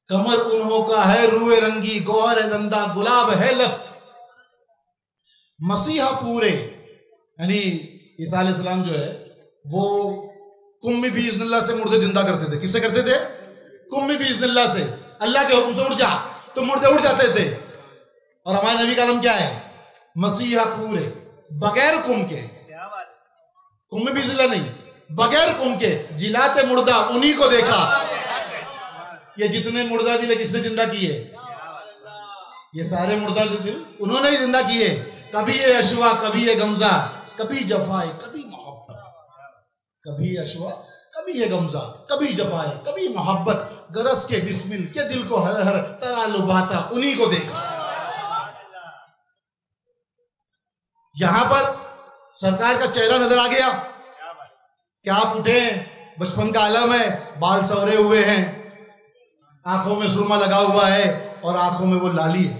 कमर उन्हों का है रूए रंगी, गौहर है दंदा, गुलाब है लब। मसीहा पूरे यानी ईसा अलैहिस्सलाम जो है वो कुम्मी भी इज़्निल्लाह से मुर्दे जिंदा करते थे। किससे करते थे? कुम्मी भी इज़्निल्लाह से, अल्लाह के हुक्म से उठ जा तो मुर्दे उठ जाते थे। और हमारे नबी का नाम क्या है? मसीहा पूरे, बगैर कुम के, कुम्मी भी इज़्निल्लाह नहीं, बगैर कुम के जिलाते मुर्दा उन्हीं को देखा। ये जितने मुर्दा दिल किसने जिंदा किए? ये सारे मुर्दा दिल उन्होंने ही जिंदा किए। कभी ये अशवा, कभी ये गमजा, कभी जफाए, कभी मोहब्बत, कभी अशवा, कभी ये गमजा, कभी जफाए, कभी मोहब्बत, गरज के बिस्मिल के दिल को हर हर तरालुबाता उन्हीं को देखा। यहां पर सरकार का चेहरा नजर आ गया कि आप उठे, बचपन का आलम है, बाल सवरे हुए हैं, आंखों में सुरमा लगा हुआ है और आंखों में वो लाली है,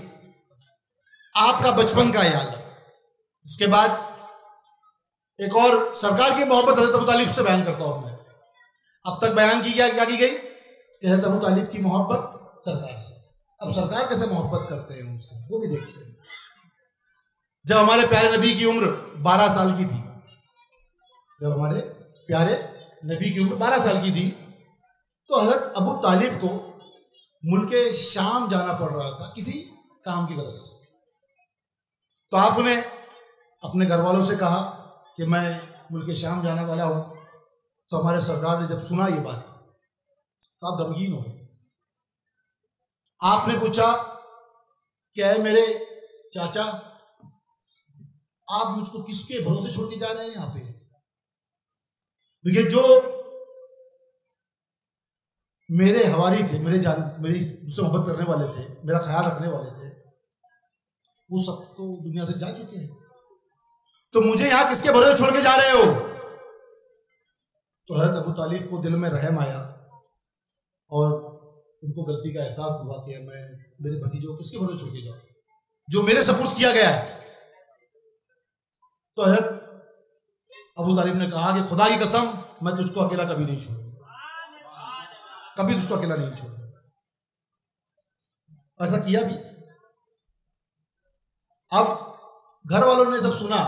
आपका बचपन का याद। उसके बाद एक और सरकार की मोहब्बत हज़रत अबू तालिब से बयान करता हूं मैं। अब तक बयान की क्या की गई कि हज़रत अबू तालिब की मोहब्बत सरकार से। अब सरकार कैसे मोहब्बत करते हैं उनसे वो भी देखते हैं। जब हमारे प्यारे नबी की उम्र 12 साल की थी, जब हमारे प्यारे नबी की उम्र 12 साल की थी, तो हज़रत अबू तालिब को मुल्के शाम जाना पड़ रहा था किसी काम की वजह से। तो आपने अपने घर वालों से कहा कि मैं मुल्के शाम जाने वाला हूं। तो हमारे सरकार ने जब सुना ये बात तो आप गमगीन हो गए। आपने पूछा क्या है मेरे चाचा, आप मुझको किसके भरोसे छोड़ के जा रहे हैं यहां पे? देखिए जो मेरे हवारी थे, मेरी मुझसे मोहब्बत करने वाले थे, मेरा ख्याल रखने वाले थे, वो सब तो दुनिया से जा चुके हैं। तो मुझे यहां किसके भरोसे छोड़ के जा रहे हो? तो हज़रत अबू तालिब को दिल में रहम आया और उनको गलती का एहसास हुआ कि मैं मेरे भतीजों को किसके भरोसे छोड़ के जाऊं जो मेरे सपुर्द किया गया है। तो हज़रत अबू तालिब ने कहा कि खुदा की कसम मैं तुझको अकेला कभी नहीं छोड़ूंगा, कभी तुझको अकेला नहीं छोड़ूंगा। ऐसा किया भी। अब घर वालों ने जब सुना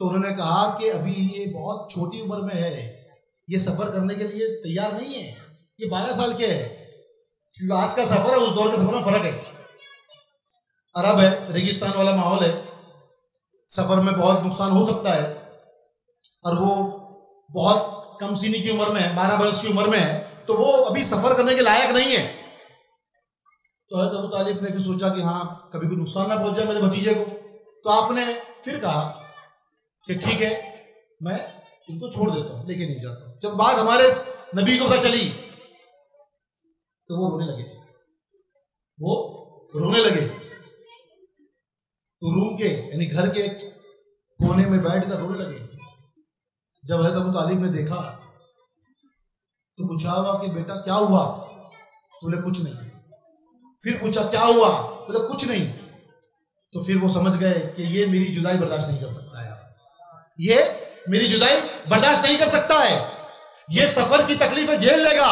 तो उन्होंने कहा कि अभी ये बहुत छोटी उम्र में है, ये सफर करने के लिए तैयार नहीं है, ये 12 साल के है। क्योंकि आज का सफर है उस दौर के सफर में फर्क है। अरब है, रेगिस्तान वाला माहौल है, सफर में बहुत नुकसान हो सकता है और वो बहुत कम सीनी की उम्र में है, 12 वर्ष की उम्र में है, तो वो अभी सफर करने के लायक नहीं है। तो हज़रत अबू तालिब ने फिर सोचा कि हाँ कभी कोई नुकसान ना पहुंच जाए मेरे भतीजे को। तो आपने फिर कहा कि ठीक है मैं इनको छोड़ देता हूं, लेके नहीं जाता हूं। जब बात हमारे नबी को पता चली तो वो रोने लगे, वो रोने लगे। तो रूम के यानी घर के कोने में बैठकर रोने लगे। जब हज़रत अबू तालिब ने देखा तो पूछा हुआ कि बेटा क्या हुआ? बोले कुछ नहीं। फिर पूछा क्या हुआ? बोले कुछ नहीं। तो फिर वो समझ गए कि ये मेरी जुदाई बर्दाश्त नहीं कर सकता है, ये मेरी जुदाई बर्दाश्त नहीं कर सकता है, ये सफर की तकलीफें झेल लेगा,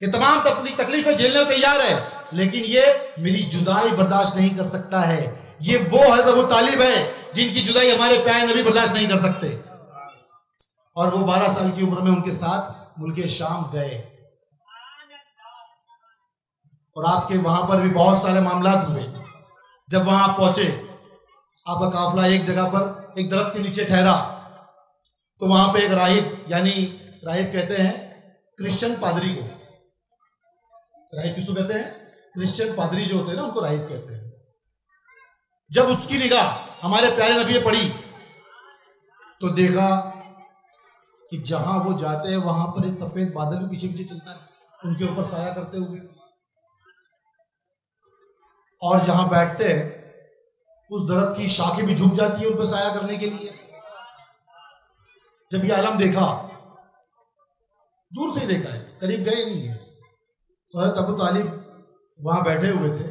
ये तमाम तकलीफें झेलने को तैयार है, लेकिन ये मेरी जुदाई बर्दाश्त नहीं कर सकता है। ये वो हज़रत अबू तालिब है जिनकी जुदाई हमारे प्यारे नबी बर्दाश्त नहीं कर सकते। और वो 12 साल की उम्र में उनके साथ मुल्के शाम गए और आपके वहां पर भी बहुत सारे मामलात हुए। जब वहां आप पहुंचे, आपका काफला एक जगह पर एक दरख्त के नीचे ठहरा, तो वहां पे एक राहिब, यानी राहिब कहते हैं क्रिश्चियन पादरी को, राहिब किसको कहते हैं? क्रिश्चियन पादरी जो होते हैं ना उनको राहिब कहते हैं। जब उसकी निगाह हमारे प्यारे नबी पड़ी तो देखा कि जहां वो जाते हैं वहां पर एक सफेद बादल भी पीछे पीछे चलता है उनके ऊपर साया करते हुए, और जहां बैठते हैं उस दरख्त की शाखें भी झुक जाती है उन पर साया करने के लिए। जब ये आलम देखा, दूर से ही देखा है, करीब गए नहीं है, तो हज़रत अबू तालिब वहां बैठे हुए थे।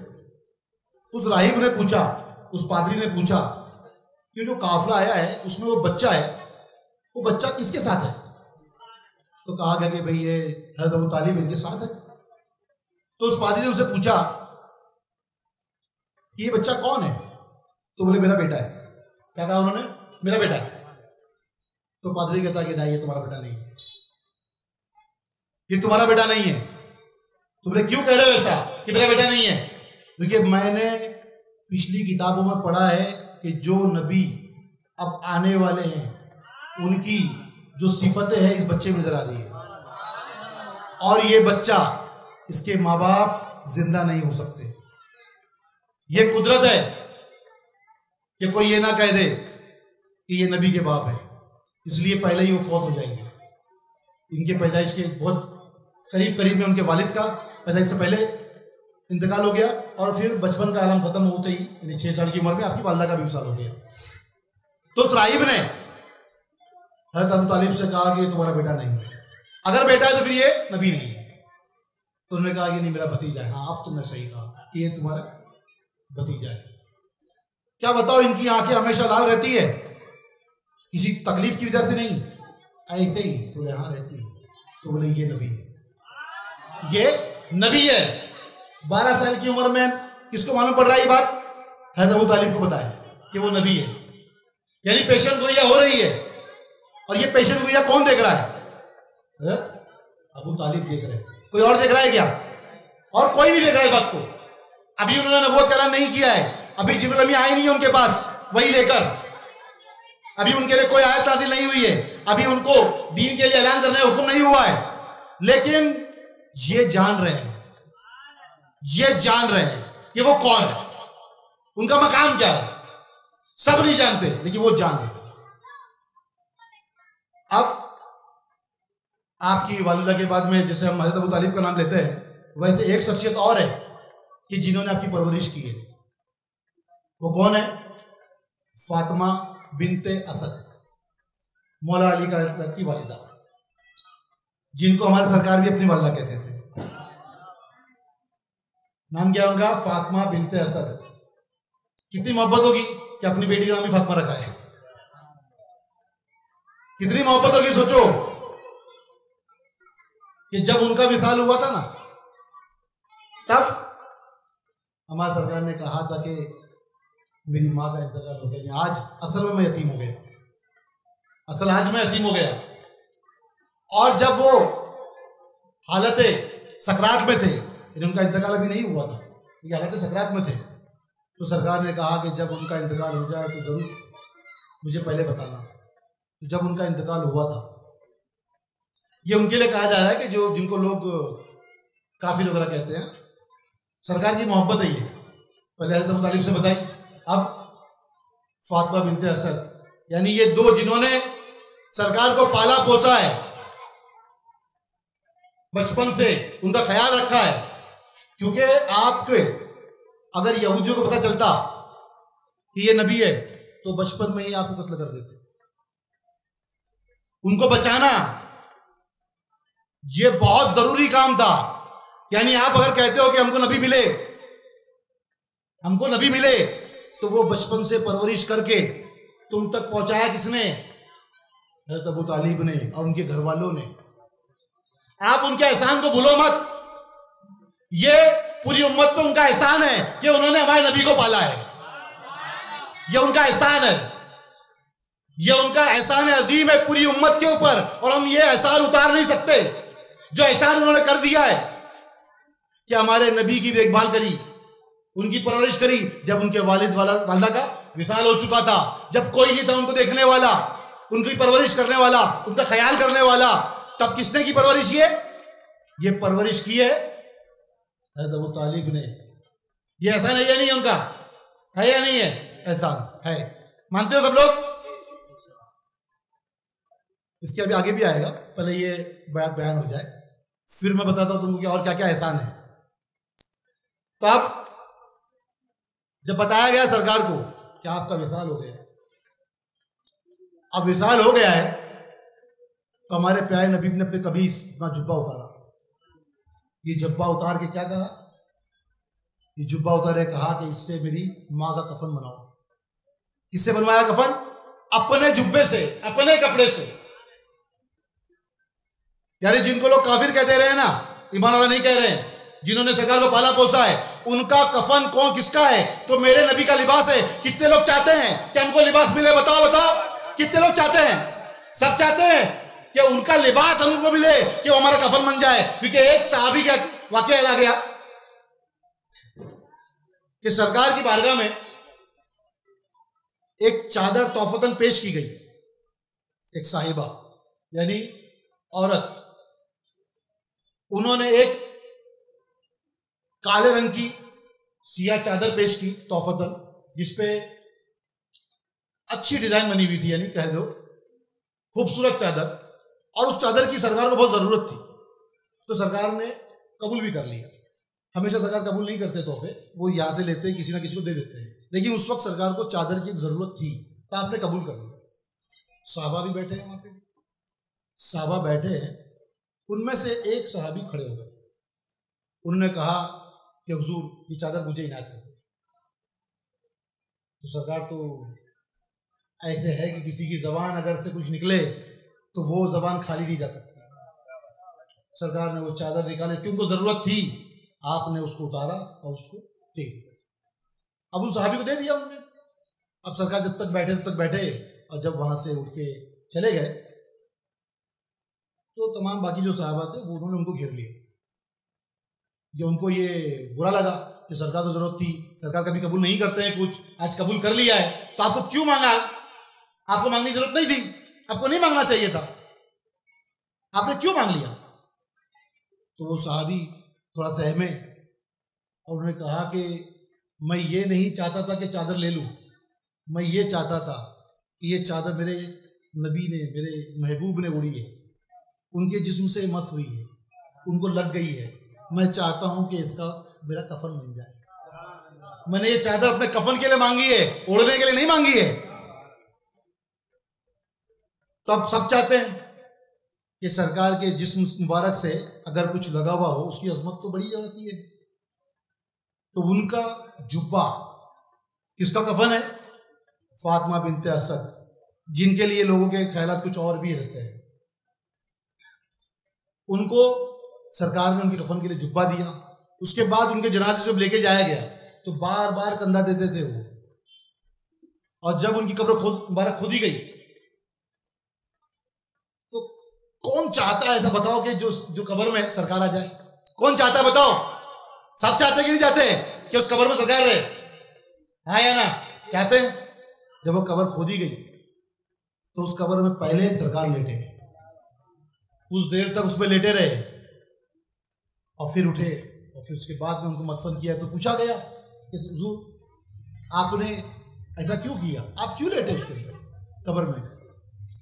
उस राहिब ने पूछा, उस पादरी ने पूछा कि जो काफला आया है उसमें वो बच्चा है, वो बच्चा किसके साथ है? तो कहा गया कि भाई ये हज़रत अबू तालिब इनके साथ है। तो उस पादरी ने उसे पूछा कि ये बच्चा कौन है? तो बोले मेरा बेटा है। क्या कहा उन्होंने? मेरा बेटा है। तो पादरी कहता कि नहीं ये तुम्हारा बेटा नहीं है, ये तुम्हारा बेटा नहीं है। तो बोले क्यों कह रहे हो ऐसा कि मेरा बेटा नहीं है? क्योंकि मैंने पिछली किताबों में पढ़ा है कि जो नबी अब आने वाले हैं उनकी जो सिफतें हैं इस बच्चे में नजर आ रही है, और ये बच्चा, इसके माँ बाप जिंदा नहीं हो सकते। ये कुदरत है कि कोई ये ना कह दे कि ये नबी के बाप है, इसलिए पहले ही वो फौत हो जाएंगे। इनके पैदाइश के बहुत करीब करीब में उनके वालिद का पैदाइश से पहले इंतकाल हो गया, और फिर बचपन का आलम खत्म होते ही यानी 6 साल की उम्र में आपकी वालदा का भी विसाल हो गया। तो उस राहिब ने हज़रत अबू तालिब से कहा कि ये तुम्हारा बेटा नहीं है, अगर बेटा है तो फिर ये नबी नहीं है। तो उन्होंने कहा कि नहीं मेरा भतीजा है। हाँ अब तुमने सही कहा कि ये तुम्हारा भतीजा है। क्या बताओ, इनकी आंखें हमेशा लाल रहती है, किसी तकलीफ की वजह से नहीं, ऐसे ही। बोले हाँ रहती है। तो बोले ये नबी है, ये नबी है। 12 साल की उम्र में किसको मालूम पड़ रहा है ये बात? हज़रत अबू तालिब को बताया कि वो नबी है। यानी पेशेंट गोइया हो रही है, और ये पेशेंट गोइया कौन देख रहा है? अबू तालिब देख रहे हैं। कोई और देख रहा है क्या? और कोई नहीं देख रहा है बात को। अभी उन्होंने नबूवत का ऐलान नहीं किया है, अभी जिब्रील अमीन आए नहीं है उनके पास वही लेकर, अभी उनके लिए कोई आयत नाज़िल नहीं हुई है, अभी उनको दीन के लिए ऐलान करने का हुक्म नहीं हुआ है। लेकिन ये जान रहे हैं, ये जान रहे हैं कि वो कौन है, उनका मकाम क्या है। सब नहीं जानते लेकिन वो जान रहे। अब आपकी वालिदा के बाद में जैसे हम हज़रत अबू तालिब का नाम लेते हैं, वैसे एक शख्सियत और है कि जिन्होंने आपकी परवरिश की है। वो कौन है? फातिमा बिनते असद, मौला अली का की वालिदा, जिनको हमारे सरकार भी अपनी वालिदा कहते थे। नाम क्या उनका? फातिमा बिनते असद। कितनी मोहब्बत होगी कि अपनी बेटी का नाम भी फातिमा रखा है। कितनी मोहब्बत होगी, सोचो कि जब उनका विसाल हुआ था ना, तब हमारी सरकार ने कहा था कि मेरी माँ का इंतकाल हो गया। आज असल में मैं यतीम हो गया, आज मैं यतीम हो गया। और जब वो हालत सकरात में थे, उनका इंतकाल अभी नहीं हुआ था, ये हालत सकरात में थे, तो सरकार ने कहा कि जब उनका इंतकाल हो जाए तो जरूर मुझे पहले बताना। तो जब उनका इंतकाल हुआ था, ये उनके लिए कहा जा रहा है कि जो जिनको लोग काफिर वगैरह कहते हैं, सरकार की मोहब्बत है ये। पहले हज़रत अबू तालिब से बताई, अब फातिमा बिनते असद, यानी ये दो जिन्होंने सरकार को पाला पोसा है, बचपन से उनका ख्याल रखा है। क्योंकि आपके अगर यहूदियों को पता चलता कि ये नबी है तो बचपन में ही आपको कत्ल कर देते। उनको बचाना ये बहुत जरूरी काम था। यानी आप अगर कहते हो कि हमको नबी मिले, तो वो बचपन से परवरिश करके तुम तक पहुंचाया किसने? हज़रत अबू तालिब ने और उनके घर वालों ने। आप उनके एहसान को भूलो मत। ये पूरी उम्मत पे उनका एहसान है कि उन्होंने हमारे नबी को पाला है। ये उनका एहसान है, ये उनका एहसान अजीम है पूरी उम्मत के ऊपर, और हम ये एहसान उतार नहीं सकते जो एहसान उन्होंने कर दिया है कि हमारे नबी की देखभाल करी, उनकी परवरिश करी। जब उनके वालिदा का विसाल हो चुका था, जब कोई नहीं था उनको देखने वाला, उनकी परवरिश करने वाला, उनका ख्याल करने वाला, तब किसने की परवरिश की है? ये परवरिश की है हज़रत अबू तालिब ने। ये एहसान है या नहीं है उनका? है या नहीं है? एहसान है। मानते हो सब लोग? इसके अभी आगे भी आएगा, पहले ये बयान हो जाए, फिर मैं बताता हूं तुमको और क्या क्या एहसान है। तो अब जब बताया गया सरकार को कि आपका विसाल हो गया, अब विसाल हो गया है, तो हमारे प्यारे नबी ने अपने कमीज अपना जुब्बा उतारा। ये जुब्बा उतार के क्या कहा? ये जुब्बा उतारे कहा कि इससे मेरी माँ का कफन बनाओ। किससे बनवाया कफन? अपने जुब्बे से, अपने कपड़े से। यानी जिनको लोग काफिर कहते रहे ना, ईमान वाला नहीं कह रहे हैं, जिन्होंने सरकार को पाला पोसा है, उनका कफन कौन किसका है? तो मेरे नबी का लिबास है। कितने लोग चाहते हैं कि हमको लिबास मिले? बताओ बताओ, कितने लोग चाहते हैं? सब चाहते हैं कि उनका लिबास हमको मिले, कि वो हमारा कफन बन जाए। क्योंकि एक सहाबी का वाकया याद आ गया कि सरकार की बारगाह में एक चादर तोहफतन पेश की गई। एक साहिबा यानी औरत, उन्होंने एक काले रंग की सिया चादर पेश की तोहफतन, जिसपे अच्छी डिजाइन बनी हुई थी, यानी कह दो खूबसूरत चादर। और उस चादर की सरकार को बहुत जरूरत थी, तो सरकार ने कबूल भी कर लिया। हमेशा सरकार कबूल नहीं करते तोहफे, वो यहां से लेते हैं, किसी ना किसी को दे देते हैं। लेकिन उस वक्त सरकार को चादर की एक जरूरत थी, तो आपने कबूल कर लिया। साहबा भी बैठे हैं वहां पे, साहबा बैठे हैं, उनमें से एक सहाबी खड़े हो गए। उन्होंने कहा कि हुजूर ये चादर मुझे इनायत कर दो। तो सरकार तो ऐसे है कि किसी की जबान अगर से कुछ निकले तो वो जबान खाली नहीं जा सकती। सरकार ने वो चादर निकाले, क्योंकि जरूरत थी, आपने उसको उतारा और उसको दे दिया। अब उस सहाबी को दे दिया उन्होंने। अब सरकार जब तक बैठे, और जब वहां से उठ के चले गए तो तमाम बाकी जो साहबा थे वो उन्होंने उनको घेर लिया। जो उनको ये बुरा लगा कि सरकार को जरूरत थी, सरकार कभी कबूल नहीं करते हैं कुछ, आज कबूल कर लिया है, तो आपको क्यों मांगा? आपको मांगने की जरूरत नहीं थी, आपको नहीं मांगना चाहिए था, आपने क्यों मांग लिया? तो वो साहबी थोड़ा सहमे और उन्होंने कहा कि मैं ये नहीं चाहता था कि चादर ले लूं, मैं ये चाहता था कि ये चादर मेरे नबी ने, मेरे महबूब ने उड़ी है, उनके जिस्म से मस हुई है, उनको लग गई है। मैं चाहता हूं कि इसका मेरा कफन बन जाए। मैंने ये चादर अपने कफन के लिए मांगी है, ओढ़ने के लिए नहीं मांगी है। तो अब सब चाहते हैं कि सरकार के जिस्म मुबारक से अगर कुछ लगा हुआ हो उसकी अजमत तो बड़ी जाती है। तो उनका जुब्बा, किसका कफन है? फातिमा बिनते असद, जिनके लिए लोगों के ख्यालात कुछ और भी रहते हैं। उनको सरकार ने उनके कफन के लिए जुब्बा दिया। उसके बाद उनके जनाजे जब लेके जाया गया तो बार बार कंधा देते थे वो, और जब उनकी कब्र मुबारक खोदी गई तो कौन चाहता है ऐसा बताओ कि जो कब्र में सरकार आ जाए? कौन चाहता है बताओ? सब चाहते हैं कि नहीं चाहते कि उस कब्र में सरकार रहे? हाँ या ना? चाहते हैं। जब वो कब्र खोदी गई तो उस कब्र में पहले सरकार लेटे, कुछ देर तक उसमें लेटे रहे और फिर उठे, और फिर उसके बाद में उनको मदफन किया। तो पूछा गया कि हुजूर आपने ऐसा क्यों किया, आप क्यों लेटे उसके कब्र में?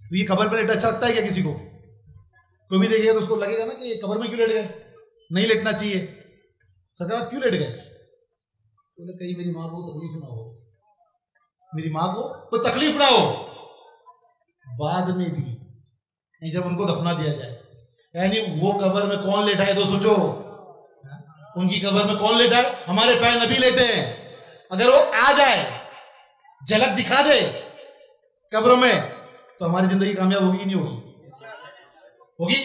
तो ये कब्र पर लेटा अच्छा लगता है क्या किसी को? कोई भी देखेगा तो उसको लगेगा ना कि ये कब्र में क्यों लेट गए, नहीं लेटना चाहिए। सरकार क्यों लेट गए? बोले कहीं मेरी माँ को तकलीफ ना हो, मेरी माँ को तो तकलीफ ना हो बाद में भी, नहीं जब उनको दफना दिया जाए। यानी वो कब्र में कौन लेटा है? तो सोचो, उनकी कब्र में कौन लेटा है? हमारे पैर नबी लेटे हैं। अगर वो आ जाए, झलक दिखा दे कब्रों में, तो हमारी जिंदगी कामयाब होगी कि नहीं होगी? होगी,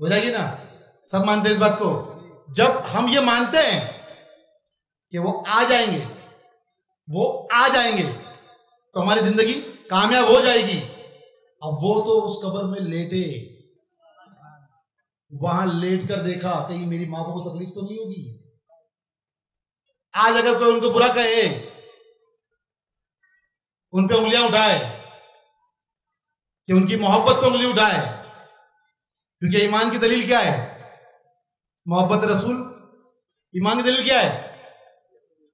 हो जाएगी ना? सब मानते हैं इस बात को। जब हम ये मानते हैं कि वो आ जाएंगे, वो आ जाएंगे, तो हमारी जिंदगी कामयाब हो जाएगी। अब वो तो उस कब्र में लेटे, वहां लेट कर देखा कहीं मेरी मां को तकलीफ तो नहीं होगी। आज अगर कोई उनको बुरा कहे, उन पे उंगलियां उठाए, कि उनकी मोहब्बत पे उंगली उठाए, क्योंकि ईमान की दलील क्या है? मोहब्बत रसूल। ईमान की दलील क्या है?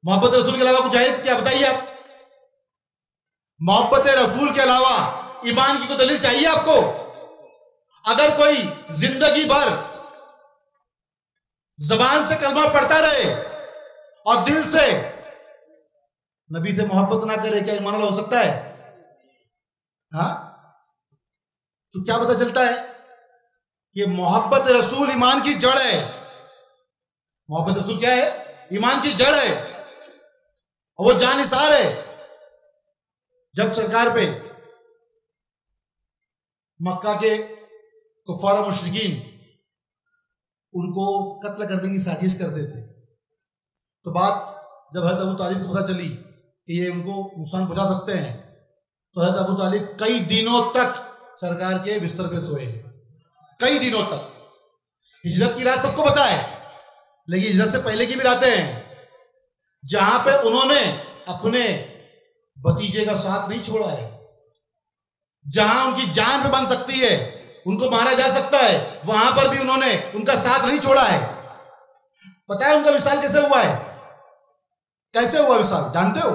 मोहब्बत रसूल के अलावा कुछ है क्या? बताइए आप। मोहब्बत रसूल के अलावा ईमान की कोई दलील चाहिए आपको? अगर कोई जिंदगी भर जबान से कलमा पढ़ता रहे और दिल से नबी से मोहब्बत ना करे, क्या ईमान वाला हो सकता है? हाँ, तो क्या पता चलता है कि मोहब्बत रसूल ईमान की जड़ है। मोहब्बत रसूल क्या है? ईमान की जड़ है, और वो जानिसार है। जब सरकार पे मक्का के कुफार और मुशरिकीन उनको कत्ल करने की साजिश करते थे, तो बात जब हज़रत अबू तालिब को पता चली कि ये उनको नुकसान पहुंचा सकते हैं, तो हज़रत अबू तालिब कई दिनों तक सरकार के बिस्तर पे सोए, कई दिनों तक। हिजरत की रात सबको पता है, लेकिन हिजरत से पहले की भी रातें हैं जहां पे उन्होंने अपने भतीजे का साथ नहीं छोड़ा है, जहां उनकी जान पे बन सकती है, उनको मारा जा सकता है, वहां पर भी उन्होंने उनका साथ नहीं छोड़ा है। पता है उनका विशाल कैसे हुआ है? कैसे हुआ विशाल जानते हो?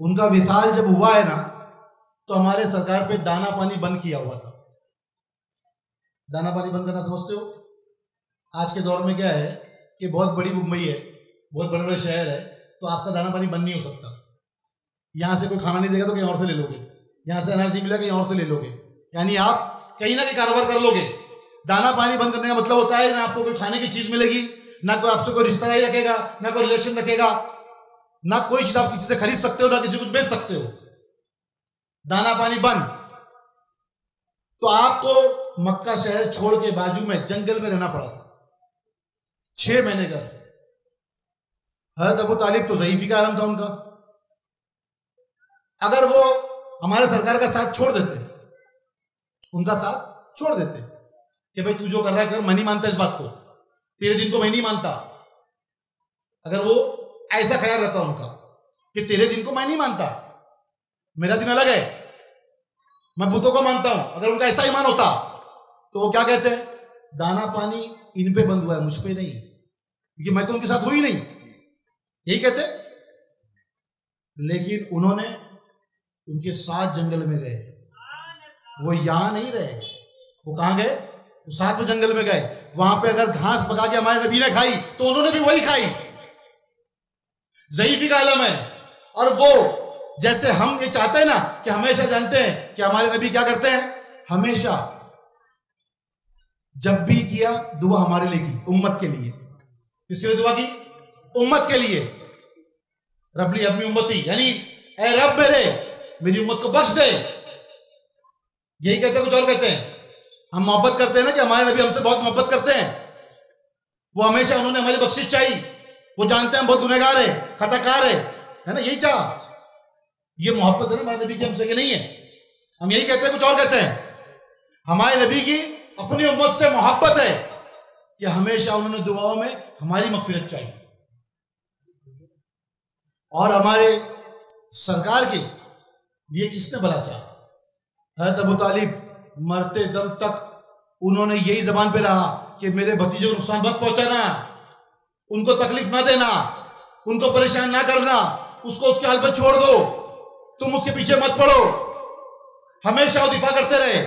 उनका विशाल जब हुआ है ना, तो हमारे सरकार पे दाना पानी बंद किया हुआ था। दाना पानी बंद करना समझते हो? आज के दौर में क्या है कि बहुत बड़ी मुंबई है, बहुत बड़े बड़े शहर है, तो आपका दाना पानी बंद नहीं हो सकता। यहां से कोई खाना नहीं देगा तो कहीं और से ले लोगे, यहां से अनाज नहीं मिला कहीं और से ले लोगे, यानी आप कहीं ना कहीं कारोबार कर लोगे। दाना पानी बंद करने का मतलब होता है ना आपको कोई खाने की चीज मिलेगी, ना कोई आपसे कोई रिश्तेदारी रखेगा, ना कोई रिलेशन रखेगा, ना कोई चीज आप किसी से खरीद सकते हो, ना किसी को बेच सकते हो। दाना पानी बंद। तो आपको मक्का शहर छोड़ के बाजू में जंगल में रहना पड़ा था 6 महीने का। हज़रत अबू तालिब तो ज़ईफ़ी का आलम था उनका। अगर वो हमारे सरकार का साथ छोड़ देते, उनका साथ छोड़ देते कि भाई तू जो कर रहा है कर, मैं नहीं मानता इस बात को, तेरे दिन को मैं नहीं मानता, अगर वो ऐसा ख्याल रहता उनका कि तेरे दिन को मैं नहीं मानता, मेरा दिन अलग है, मैं बुतों को मानता हूं, अगर उनका ऐसा ईमान होता तो वो क्या कहते हैं? दाना पानी इन पे बंद हुआ है, मुझ पे नहीं, क्योंकि मैं तो उनके साथ हुई नहीं, यही कहते। लेकिन उन्होंने उनके साथ जंगल में गए, वो यहां नहीं रहे, वो कहां गए? वो साथ में जंगल में गए। वहां पे अगर घास पका के हमारे नबी ने खाई तो उन्होंने भी वही खाई। ज़ईफ़ी का आलम है। और वो जैसे हम ये चाहते हैं ना कि हमेशा जानते हैं कि हमारे नबी क्या करते हैं, हमेशा जब भी किया दुआ हमारे लिए की, उम्मत के लिए। किसके लिए दुआ की? उम्मत के लिए। रब्बी अपनी उम्मती, यानी ऐ रब मेरी उम्मत को बख्श दे। यही कहते हैं, कुछ और कहते हैं? हम मोहब्बत करते हैं ना कि हमारे नबी हमसे बहुत मोहब्बत करते हैं। वो हमेशा उन्होंने हमारी बख्शिश चाहिए। वो जानते हैं हम बहुत गुनहगार है, खताकार है ना, यही चाह। ये मोहब्बत है ना हमारे नबी की हमसे, कि नहीं है? हम यही कहते हैं, कुछ और कहते हैं? हमारे नबी की अपनी उम्मत से मोहब्बत है कि हमेशा उन्होंने दुआओं में हमारी मग़फ़िरत चाहिए। और हमारे सरकार के लिए किसने भला चाहा? हज़रत अबू तालिब मरते दम तक उन्होंने यही जबान पे रहा कि मेरे भतीजे को नुकसान मत पहुंचाना, उनको तकलीफ ना देना, उनको परेशान ना करना, उसको उसके हाल पर छोड़ दो, तुम उसके पीछे मत पड़ो। हमेशा वो दिफा करते रहे,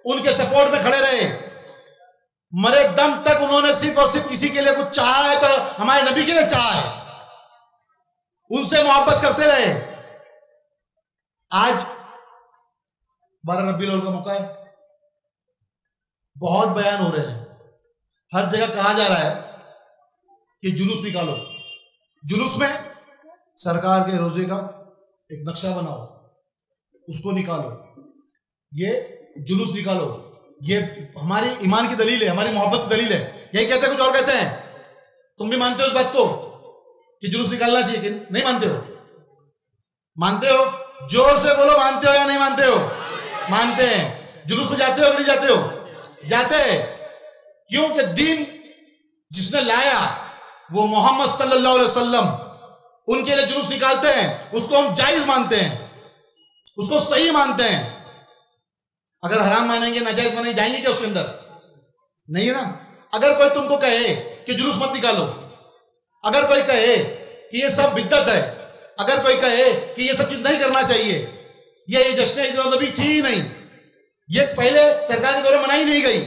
उनके सपोर्ट में खड़े रहे। मरे दम तक उन्होंने सिर्फ और सिर्फ किसी के लिए कुछ चाहा है तो हमारे नबी के लिए चाहा है, उनसे मोहब्बत करते रहे। आज 12 रबीउल अव्वल का मौका है, बहुत बयान हो रहे हैं, हर जगह कहा जा रहा है कि जुलूस निकालो। जुलूस में सरकार के रोजे का एक नक्शा बनाओ, उसको निकालो, ये जुलूस निकालो। ये हमारी ईमान की दलील है, हमारी मोहब्बत की दलील है। यही कहते हैं, कुछ और कहते हैं? तुम भी मानते हो इस बात को कि जुलूस निकालना चाहिए कि नहीं मानते हो? मानते हो? जोर से बोलो, मानते हो या नहीं मानते हो? मानते हैं। जुलूस में जाते हो कि नहीं जाते हो? जाते हैं। क्योंकि दीन जिसने लाया वो मोहम्मद सल्लल्लाहु अलैहि वसल्लम, उनके लिए जुलूस निकालते हैं, उसको हम जायज मानते हैं, उसको सही मानते हैं। अगर हराम मानेंगे, नाजायज मानेंगे, जाएंगे क्या उसके अंदर? नहीं है ना। अगर कोई तुमको कहे कि जुलूस मत निकालो, अगर कोई कहे कि ये सब बिद्दत है, अगर कोई कहे कि ये सब चीज नहीं करना चाहिए, ये जश्न ईद उल नबी थी ही नहीं, ये पहले सरकार के द्वारा मनाई नहीं गई,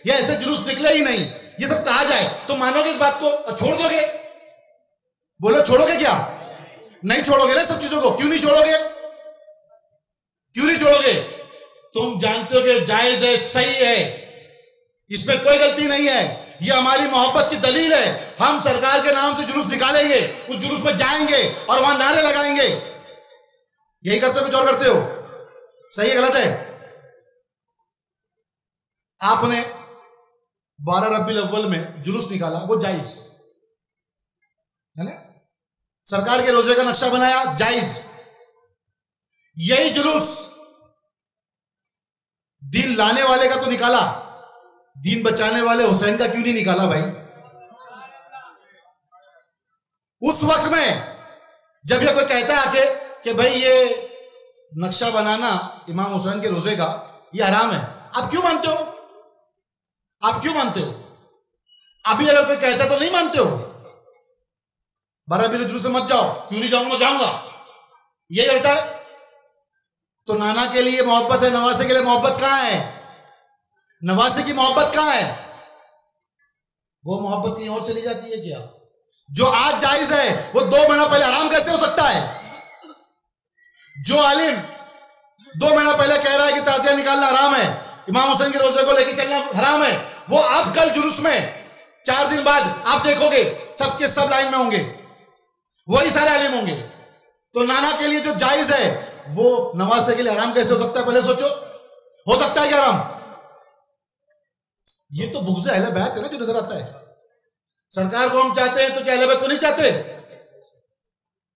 ये ऐसे जुलूस निकले ही नहीं, ये सब कहा जाए तो मानोगे इस बात को? छोड़ दोगे? बोलो छोड़ोगे क्या? नहीं छोड़ोगे ना सब चीजों को। क्यों नहीं छोड़ोगे? क्यों नहीं छोड़ोगे? तुम जानते हो कि जायज है, सही है, इसमें कोई गलती नहीं है, ये हमारी मोहब्बत की दलील है। हम सरकार के नाम से जुलूस निकालेंगे, उस जुलूस में जाएंगे और वहां नारे लगाएंगे। यही करते हो, कुछ और करते हो? सही है गलत है? आपने 12 रबीउल अव्वल में जुलूस निकाला, वो जायज है ना। सरकार के रोजे का नक्शा बनाया, जायज। यही जुलूस दीन लाने वाले का तो निकाला, दीन बचाने वाले हुसैन का क्यों नहीं निकाला भाई? उस वक्त में जब ये कोई कहता है आके कि भाई ये नक्शा बनाना इमाम हुसैन के रोजे का ये हराम है, आप क्यों मानते हो? आप क्यों मानते हो? अभी अगर कोई कहता तो नहीं मानते हो? 12 रबीउल जुलूस में मत जाओ। क्यों नहीं जाऊंगा? जाऊंगा। ये कहता है तो नाना के लिए मोहब्बत है, नवासे के लिए मोहब्बत कहां है? नवासे की मोहब्बत कहां है? वो मोहब्बत कहीं और चली जाती है क्या? जो आज जायज है वो 2 महीना पहले हराम कैसे हो सकता है? जो आलिम 2 महीना पहले कह रहा है कि ताजिया निकालना हराम है, इमाम हुसैन के रोजे को लेकर चलना हराम है, वो अब कल जुलूस में 4 दिन बाद आप देखोगे सबके सब लाइन में होंगे, वही सारे आलिम होंगे। तो नाना के लिए जो जायज है वो नवासे के लिए हराम कैसे हो सकता है? पहले सोचो, हो सकता है क्या हराम? ये तो बुग़्ज़ अहले बैत है ना जो नजर आता है। सरकार को हम चाहते हैं तो क्या अहले बैत को नहीं चाहते?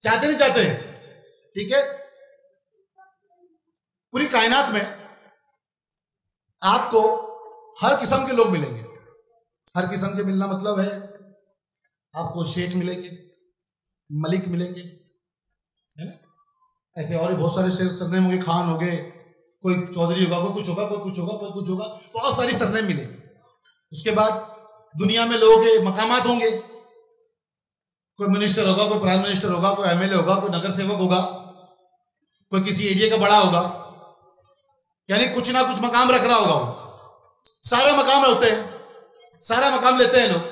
चाहते नहीं चाहते? ठीक है। पूरी कायनात में आपको हर किस्म के लोग मिलेंगे। हर किस्म के मिलना मतलब है आपको शेख मिलेंगे, मलिक मिलेंगे, है ना, ऐसे और भी बहुत सारे सरनेम होंगे, खान हो गए, कोई चौधरी होगा, कोई कुछ होगा, कोई कुछ होगा, कोई कुछ होगा, बहुत सारी सरनेम मिलेंगे। उसके बाद दुनिया में लोगों के मकामात होंगे, कोई मिनिस्टर होगा, कोई प्राइम मिनिस्टर होगा, कोई एमएलए होगा, कोई नगर सेवक होगा, कोई किसी एरिया का बड़ा होगा, यानी कुछ ना कुछ मकाम रख रहा होगा। वो सारे मकाम होते हैं, सारा मकाम लेते हैं लोग।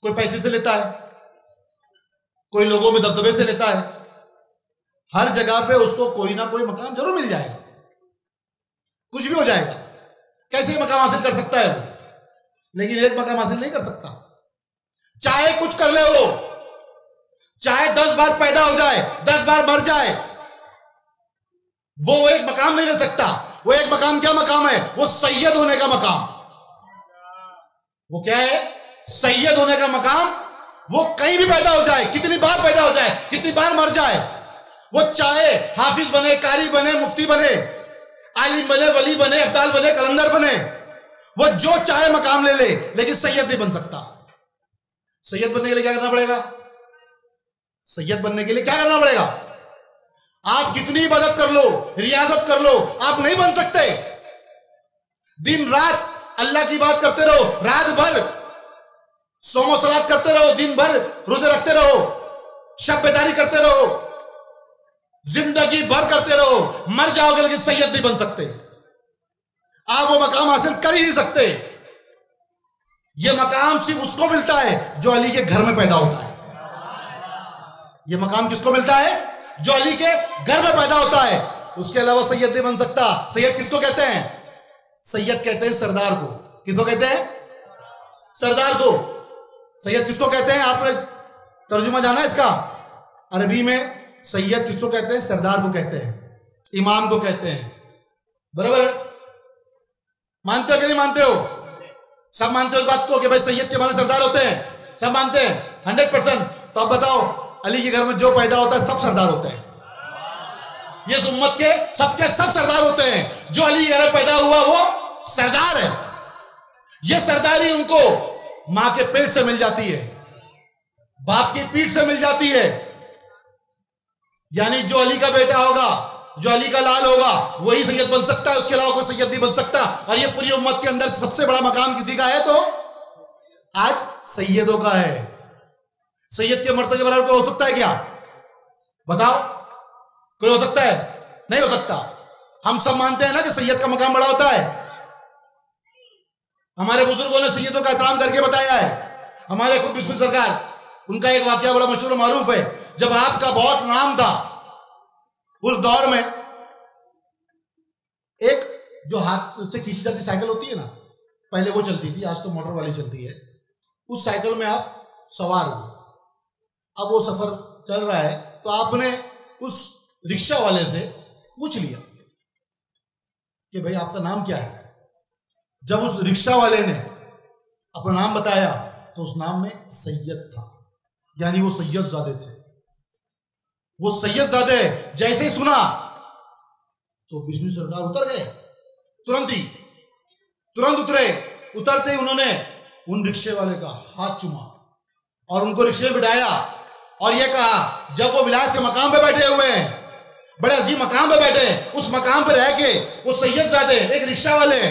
कोई पैसे से लेता है, कोई लोगों में दबदबे से लेता है, हर जगह पे उसको कोई ना कोई मकाम जरूर मिल जाएगा, कुछ भी हो जाएगा। कैसे मकाम हासिल कर सकता है वो, लेकिन एक मकाम हासिल नहीं कर सकता। चाहे कुछ कर ले वो, चाहे 10 बार पैदा हो जाए, 10 बार मर जाए, वो एक मकाम नहीं ले सकता। वो एक मकाम क्या मकाम है? वो सैयद होने का मकाम। वो क्या है? सैयद होने का मकाम। वो कहीं भी पैदा हो जाए, कितनी बार पैदा हो जाए, कितनी बार मर जाए, वो चाहे हाफिज बने, कारी बने, मुफ्ती बने, आलिम बने, वली बने, अब्दाल बने, कलंदर बने, वो जो चाहे मकाम ले ले, लेकिन सैयद नहीं बन सकता। सैयद बनने के लिए क्या करना पड़ेगा? सैयद बनने के लिए क्या करना पड़ेगा? आप कितनी इबादत कर लो, रियाजत कर लो, आप नहीं बन सकते। दिन रात अल्लाह की बात करते रहो, रात भर सोमो सलात करते रहो, दिन भर रोजे रखते रहो, शब बेदारी करते रहो, जिंदगी भर करते रहो, मर जाओगे लेकिन सैयद नहीं बन सकते। आप वो मकाम हासिल कर ही नहीं सकते। ये मकाम सिर्फ उसको मिलता है जो अली के घर में पैदा होता है। ये मकाम किसको मिलता है? जो अली के घर में पैदा होता है। उसके अलावा सैयद नहीं बन सकता। सैयद किसको कहते हैं? सैयद कहते हैं सरदार को। किसको कहते हैं? सरदार को। सैयद किसको कहते हैं? आपने तर्जुमा जाना है इसका? अरबी में सैयद किसको कहते हैं? सरदार को कहते हैं, इमाम को कहते हैं। बराबर है? मानते हो कि नहीं मानते हो? सब मानते हो इस बात को कि भाई सैयद के माने सरदार होते हैं? सब मानते हैं 100%। तो अब बताओ, अली के घर में जो पैदा होता है सब सरदार होते हैं। ये उम्मत के सबके सब सरदार होते हैं। जो अली के घर में पैदा हुआ वो सरदार है। ये सरदारी उनको मां के पेट से मिल जाती है, बाप की पीठ से मिल जाती है। यानी जो अली का बेटा होगा, जो अली का लाल होगा, वही सैयद बन सकता है। उसके अलावा कोई सैयद नहीं बन सकता। और ये पूरी उम्मत के अंदर सबसे बड़ा मकाम किसी का है तो आज सैयदों का है। सैयद के मर्तबे के बराबर कोई हो सकता है क्या? बताओ, कोई हो सकता है? नहीं हो सकता। हम सब मानते हैं ना कि सैयद का मकाम बड़ा होता है। हमारे बुजुर्गों ने सैयदों का एहतराम करके बताया है। हमारे खुद बिस्मिल सरकार, उनका एक वाकया बड़ा मशहूर मारूफ है। जब आपका बहुत नाम था उस दौर में, एक जो हाथ से खींची जाती साइकिल होती है ना, पहले वो चलती थी, आज तो मोटर वाली चलती है। उस साइकिल में आप सवार हुए। अब वो सफर चल रहा है तो आपने उस रिक्शा वाले से पूछ लिया कि भाई आपका नाम क्या है। जब उस रिक्शा वाले ने अपना नाम बताया तो उस नाम में सैयद था, यानी वो सैयदजादे थे। वो सैयदजादे जैसे ही सुना तो बिस्मिल सरकार उतर गए, तुरंत उतरे। उतरते ही उन्होंने उन रिक्शे वाले का हाथ चूमा और उनको रिक्शे में बिठाया और ये कहा, जब वो विलायत के मकाम पे बैठे हुए हैं, बड़े अजीम मकाम पे बैठे, उस मकाम पे रह के वो सैयदजादे एक रिक्शा वाले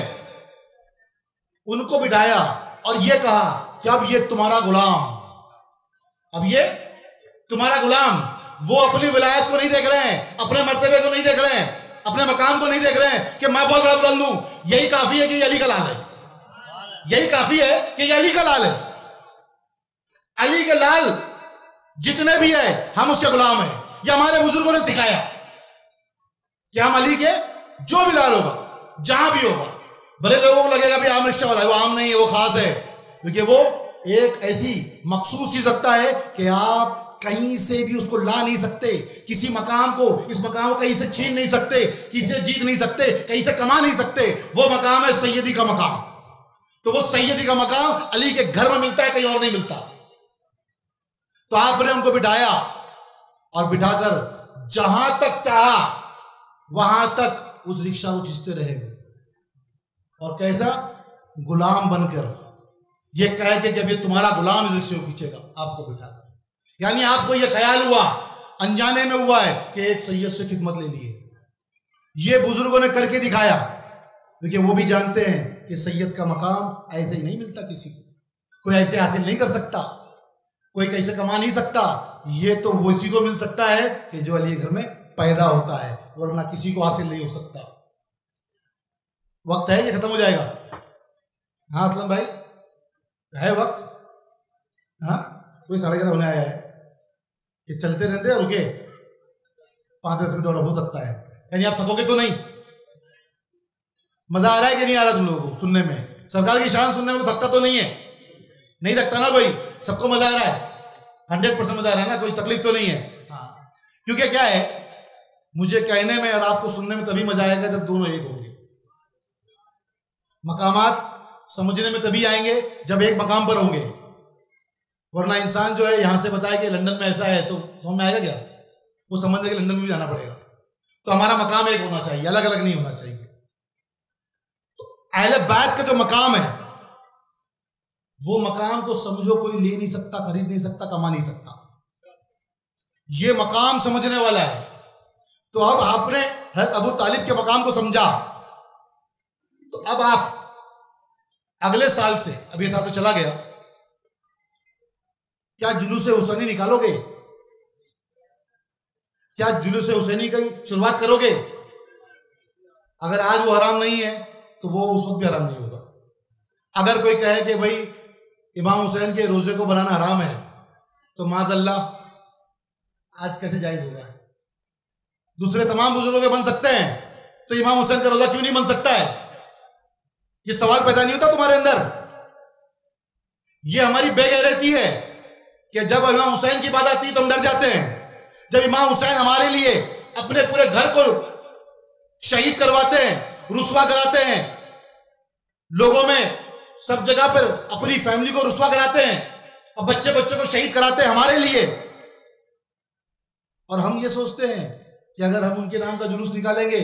उनको बिठाया और ये कहा कि अब ये तुम्हारा गुलाम, अब ये तुम्हारा गुलाम। वो अपनी विलायत को नहीं देख रहे हैं, अपने मर्तबे को नहीं देख रहे हैं, अपने मकाम को नहीं देख रहे हैं कि मैं बहुत बड़ा बुलंद हूं। यही काफी है कि ये अली का लाल है। यही काफी है कि ये अली का लाल है। अली के लाल जितने भी है हम उसके गुलाम हैं। ये हमारे बुजुर्गों ने सिखाया कि हम अली के जो भी लाल होगा, जहां भी होगा, भले लोगों को लगेगा भी आम रिक्शा वाला है, वो आम नहीं है, वो खास है, क्योंकि वो एक ऐसी मखसूस चीज रखता है कि आप कहीं से भी उसको ला नहीं सकते। किसी मकाम को, इस मकाम को कहीं से छीन नहीं सकते, किसी से जीत नहीं सकते, कहीं से कमा नहीं सकते। वो मकाम है सैयदी का मकाम। तो वो सैयदी का मकाम अली के घर में मिलता है, कहीं और नहीं मिलता। तो आपने उनको बिठाया और बिठाकर जहां तक चाहा वहां तक उस रिक्शा को खींचते रहे और कैसा गुलाम बनकर, ये कह के जब ये तुम्हारा गुलाम इस रिक्शे को खींचेगा आपको बिठाकर। यानी आपको ये ख्याल हुआ, अनजाने में हुआ है कि एक सैयद से खिदमत ले ली है। ये बुजुर्गों ने करके दिखाया, क्योंकि वो भी जानते हैं कि सैयद का मकाम ऐसे ही नहीं मिलता किसी को। कोई ऐसे हासिल नहीं कर सकता, कोई कैसे कमा नहीं सकता। ये तो वो इसी को मिल सकता है कि जो अली घर में पैदा होता है, वरना किसी को हासिल नहीं हो सकता। वक्त है, ये खत्म हो जाएगा। हाँ असलम भाई, है वक्त? हाँ, कोई 11:30 होने आया है कि चलते रहते हैं, रुके? 5-10 मिनट और हो सकता है, यानी आप थकोगे तो नहीं? मजा आ रहा है कि नहीं आ रहा तुम लोगों को सुनने में? सरकार की शान सुनने में थकता तो नहीं है? नहीं थकता ना कोई? सबको मजा आ रहा है? 100% मजा आ रहा है ना? कोई तकलीफ तो नहीं है? हाँ, क्योंकि क्या है, मुझे कहने में और आपको सुनने में तभी मजा आएगा जब दोनों एक होंगे। मकामात समझने में तभी आएंगे जब एक मकाम पर होंगे, वरना इंसान जो है यहां से बताए कि लंदन में ऐसा है तो समझ में आएगा क्या? वो समझने के लंदन में भी जाना पड़ेगा। तो हमारा मकाम एक होना चाहिए, अलग अलग नहीं होना चाहिए। तो अहले बैत का जो मकाम है, वो मकाम को समझो कोई ले नहीं सकता, खरीद नहीं सकता, कमा नहीं सकता। ये मकाम समझने वाला है। तो अब आपने हज़रत अबू तालिब के मकाम को समझा, तो अब आप अगले साल से, अब ये साल तो चला गया, क्या जुलूस हुसैनी निकालोगे? क्या जुलूस हुसैनी की शुरुआत करोगे? अगर आज वो हराम नहीं है तो वो उस वक्त भी हराम नहीं होगा। अगर कोई कहे कि भाई इमाम हुसैन के रोजे को बनाना हराम है, तो माज़अल्लाह आज कैसे जायज होगा? दूसरे तमाम बुजुर्गों के बन सकते हैं, तो इमाम हुसैन का रोजा क्यों नहीं बन सकता है? ये सवाल पैदा नहीं होता तुम्हारे अंदर? ये हमारी बेगैरती है कि जब इमाम हुसैन की बात आती है तो हम डर जाते हैं। जब इमाम हुसैन हमारे लिए अपने पूरे घर को शहीद करवाते हैं, रुस्वा कराते हैं, लोगों में सब जगह पर अपनी फैमिली को रुस्वा कराते हैं और बच्चे बच्चों को शहीद कराते हैं हमारे लिए, और हम ये सोचते हैं कि अगर हम उनके नाम का जुलूस निकालेंगे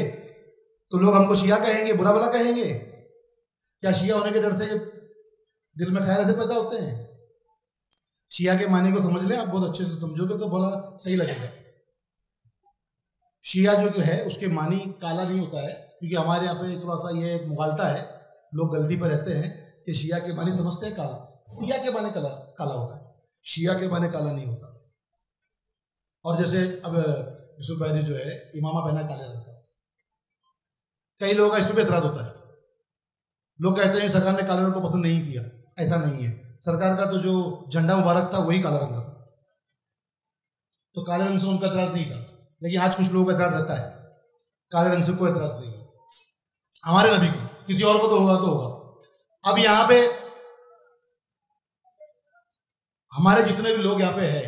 तो लोग हमको शिया कहेंगे, बुरा भला कहेंगे। क्या शिया होने के डर से दिल में ख्याल ऐसे पैदा होते हैं? शिया के माने को समझ लें, आप बहुत अच्छे से समझोगे तो बड़ा सही लगेगा। शिया जो है उसके मानी काला नहीं होता है, क्योंकि हमारे यहाँ पे थोड़ा सा ये एक मुगालता है, लोग गलती पर रहते हैं कि शिया के मानी समझते हैं काला, शिया के माने काला होता है, शिया के माने काला नहीं होता। और जैसे अब यूसुफ भाई ने जो है इमामा पहना काले रंग का, कई लोगों का इस पर एतराज होता है। लोग कहते हैं सरकार ने काले रंग को पसंद नहीं किया, ऐसा नहीं है। सरकार का तो जो झंडा मुबारक था वही काला रंग का था, तो काले रंग से उनका एतराज नहीं था। लेकिन आज कुछ लोगों का एतराज रहता है, काले रंग से कोई एतराज नहीं है। हमारे नबी को, किसी और को तो होगा तो होगा। अब यहां पे हमारे जितने भी लोग यहां पे हैं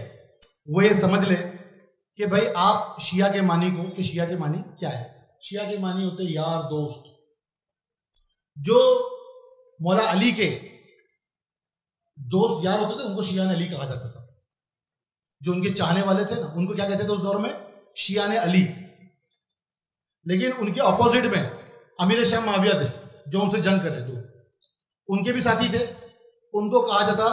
वो ये समझ ले कि भाई आप शिया के मानी को, कि शिया के मानी क्या है? शिया के मानी होते यार दोस्त। जो मौला अली के दोस्त यार होते थे उनको शिया ने अली कहा जाता था। जो उनके चाहने वाले थे ना, उनको क्या कहते थे उस दौर में? शिया ने अली। लेकिन उनके ऑपोजिट में अमीर शाह माविया थे जो उनसे जंग करे, तो उनके भी साथी थे, उनको कहा जाता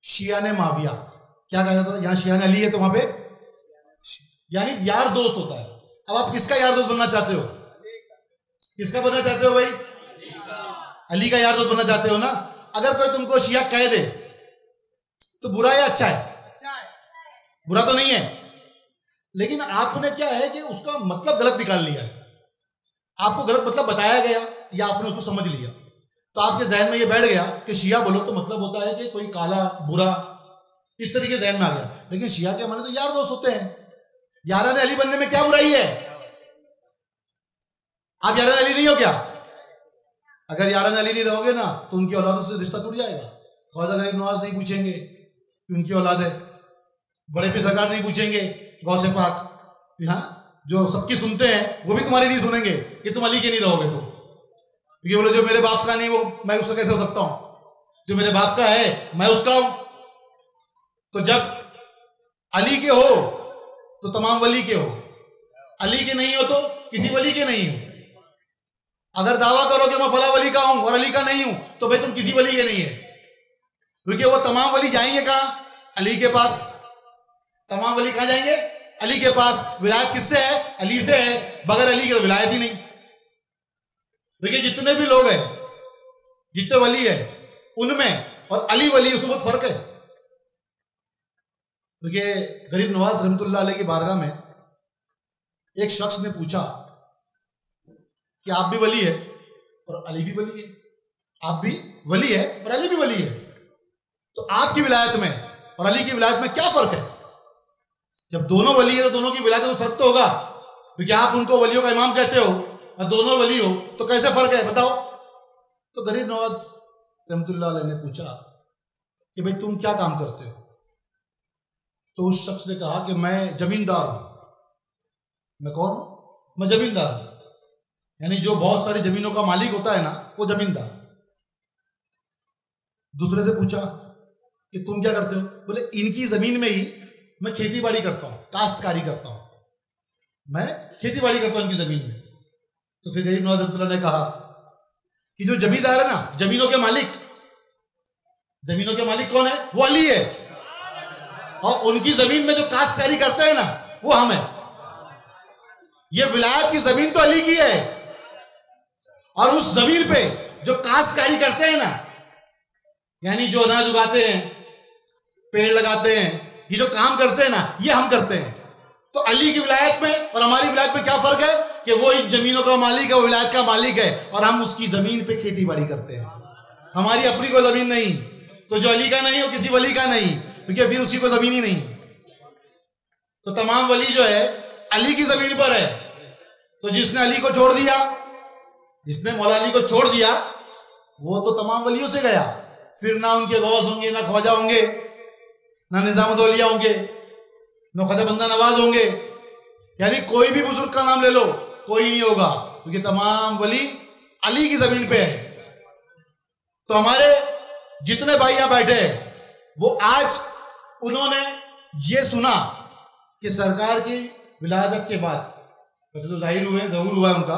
शिया ने माविया। क्या कहा जाता? यहां शिया ने अली है तो वहां पे यानी यार दोस्त होता है। अब आप किसका यार दोस्त बनना चाहते हो? किसका बनना चाहते हो भाई? अली का यार दोस्त बनना चाहते हो ना। अगर कोई तुमको शिया कह दे तो बुरा है अच्छा है? बुरा तो नहीं है, लेकिन आपने क्या है कि उसका मतलब गलत निकाल लिया है। आपको गलत मतलब बताया गया या आपने उसको समझ लिया, तो आपके जहन में ये बैठ गया कि शिया बोलो तो मतलब होता है कि कोई काला बुरा, इस तरीके जहन में आ गया। लेकिन शिया के माने तो यार दोस्त होते हैं। यारान अली बनने में क्या बुराई है? आप यारान अली नहीं हो क्या? अगर यारान अली नहीं रहोगे ना तो उनकी औलादों से रिश्ता टूट जाएगा। ख्वाजा गरीब नवाज नहीं पूछेंगे कि उनकी औलाद है, बड़े पीर सरकार नहीं पूछेंगे, गौसे पाक, हाँ जो सबकी सुनते हैं वो भी तुम्हारी नहीं सुनेंगे कि तुम अली के नहीं रहोगे। तो क्योंकि बोले जो मेरे बाप का नहीं वो मैं उसका कैसे हो सकता हूं? जो मेरे बाप का है मैं उसका हूं। तो जब अली के हो तो तमाम वली के हो, अली के नहीं हो तो किसी वली के नहीं हो। अगर दावा करो कि मैं फला वली का हूं और अली का नहीं हूं तो भाई तुम किसी वली के नहीं है, क्योंकि वो तमाम वली जाएंगे कहां? अली के पास। तमाम वली कहां जाएंगे? अली के पास। विलायत किससे है? अली से है। बगैर अली के विलायत ही नहीं। देखिए जितने भी लोग हैं, जितने वली है उनमें और अली वली उसमें बहुत फर्क है। देखिए गरीब नवाज रहमतुल्लाह अलैह की बारगाह में एक शख्स ने पूछा कि आप भी वली है और अली भी वली है, आप भी वली है और अली भी वली है, तो आपकी विलायत में और अली की विलायत में क्या फर्क है? जब दोनों वली है तो दोनों की विलायत में फर्क तो होगा, क्योंकि आप उनको वलियों का इमाम कहते हो और दोनों वली हो, तो कैसे फर्क है बताओ। तो गरीब नवाज रहमतुल्लाह अलैह ने पूछा कि भाई तुम क्या काम करते हो? तो उस शख्स ने कहा कि मैं जमींदार हूं। मैं कौन? मैं जमींदार हूं, यानी जो बहुत सारी जमीनों का मालिक होता है ना, वो जमींदार। दूसरे से पूछा कि तुम क्या करते हो? बोले इनकी जमीन में ही मैं खेती बाड़ी करता हूं, काश्तकारी करता हूं, मैं खेती बाड़ी करता हूं इनकी जमीन में। तो फिर गरीब नवाज अब्दुल्ला ने कहा कि जो जमींदार है ना, जमीनों के मालिक, जमीनों के मालिक कौन है? वो अली है, और उनकी जमीन में जो काश्तकारी करते हैं ना, वो हम है। ये विलायत की जमीन तो अली की है, और उस जमीन पे जो काश्तकारी करते हैं ना, यानी जो अनाज उगाते हैं, पेड़ लगाते हैं, ये जो काम करते हैं ना, ये हम करते हैं। तो अली की विलायत में और हमारी विलायत में क्या फर्क है कि वो इन जमीनों का मालिक है, वो विलायत का मालिक है, और हम उसकी जमीन पे खेती बाड़ी करते हैं। हमारी अपनी कोई जमीन नहीं, तो जो अली का नहीं वो किसी वली का नहीं, क्योंकि फिर उसी को जमीन ही नहीं। तो तमाम वली जो है अली की जमीन पर है। तो जिसने अली को छोड़ दिया, जिसने मौला अली को छोड़ दिया, वो तो तमाम वलियों से गया। फिर ना उनके गौस होंगे, ना ख्वाजा होंगे, ना निजामुद्दौलिया होंगे, ना ख्वाजा बंदा नवाज होंगे, यानी कोई भी बुजुर्ग का नाम ले लो, कोई नहीं होगा, क्योंकि तमाम वली अली की जमीन पे है। तो हमारे जितने भाई यहां बैठे हैं, वो आज उन्होंने ये सुना कि सरकार की विलादत के बाद, वैसे तो जाहिर हुए, ज़हूर हुआ है उनका,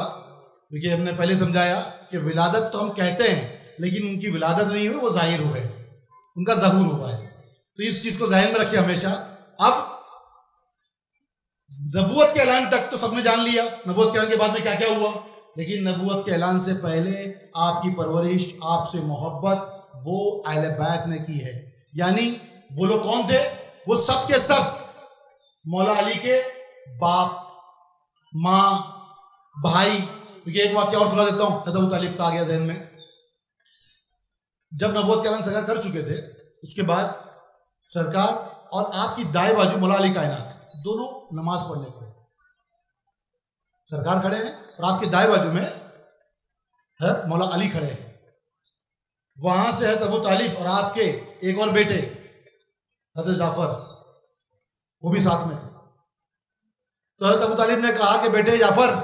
क्योंकि हमने पहले समझाया कि विलादत तो हम कहते हैं, लेकिन उनकी विलादत नहीं हुई, वो जाहिर हुए, उनका ज़हूर हुआ है। तो इस चीज को ज़हन में रखिए हमेशा। अब नबूवत के ऐलान तक तो सबने जान लिया, नबूवत के ऐलान के बाद में क्या क्या हुआ, लेकिन नबूवत के ऐलान से पहले आपकी परवरिश, आपसे मोहब्बत वो अहले बैत ने की है। यानी वो लोग कौन थे? वो सब के सब मौला अली के बाप, माँ, भाई। तो ये एक वाक्य और सुना देता हूं, हज़रत अबू तालिब का आ गया ज़हन में। जब नबूवत के ऐलान सरकार कर चुके थे, उसके बाद सरकार और आपकी दाएं बाजू मौला अली कायनात दोनों नमाज पढ़ने पड़े। सरकार खड़े हैं और आपके दाएं बाजू में हज़रत मौला अली खड़े हैं। वहां से हज़रत अबू तालिब और आपके एक और बेटे हज़रत जाफर, वो भी साथ में थे। तो हज़रत अबू तालिब ने कहा कि बेटे जाफर,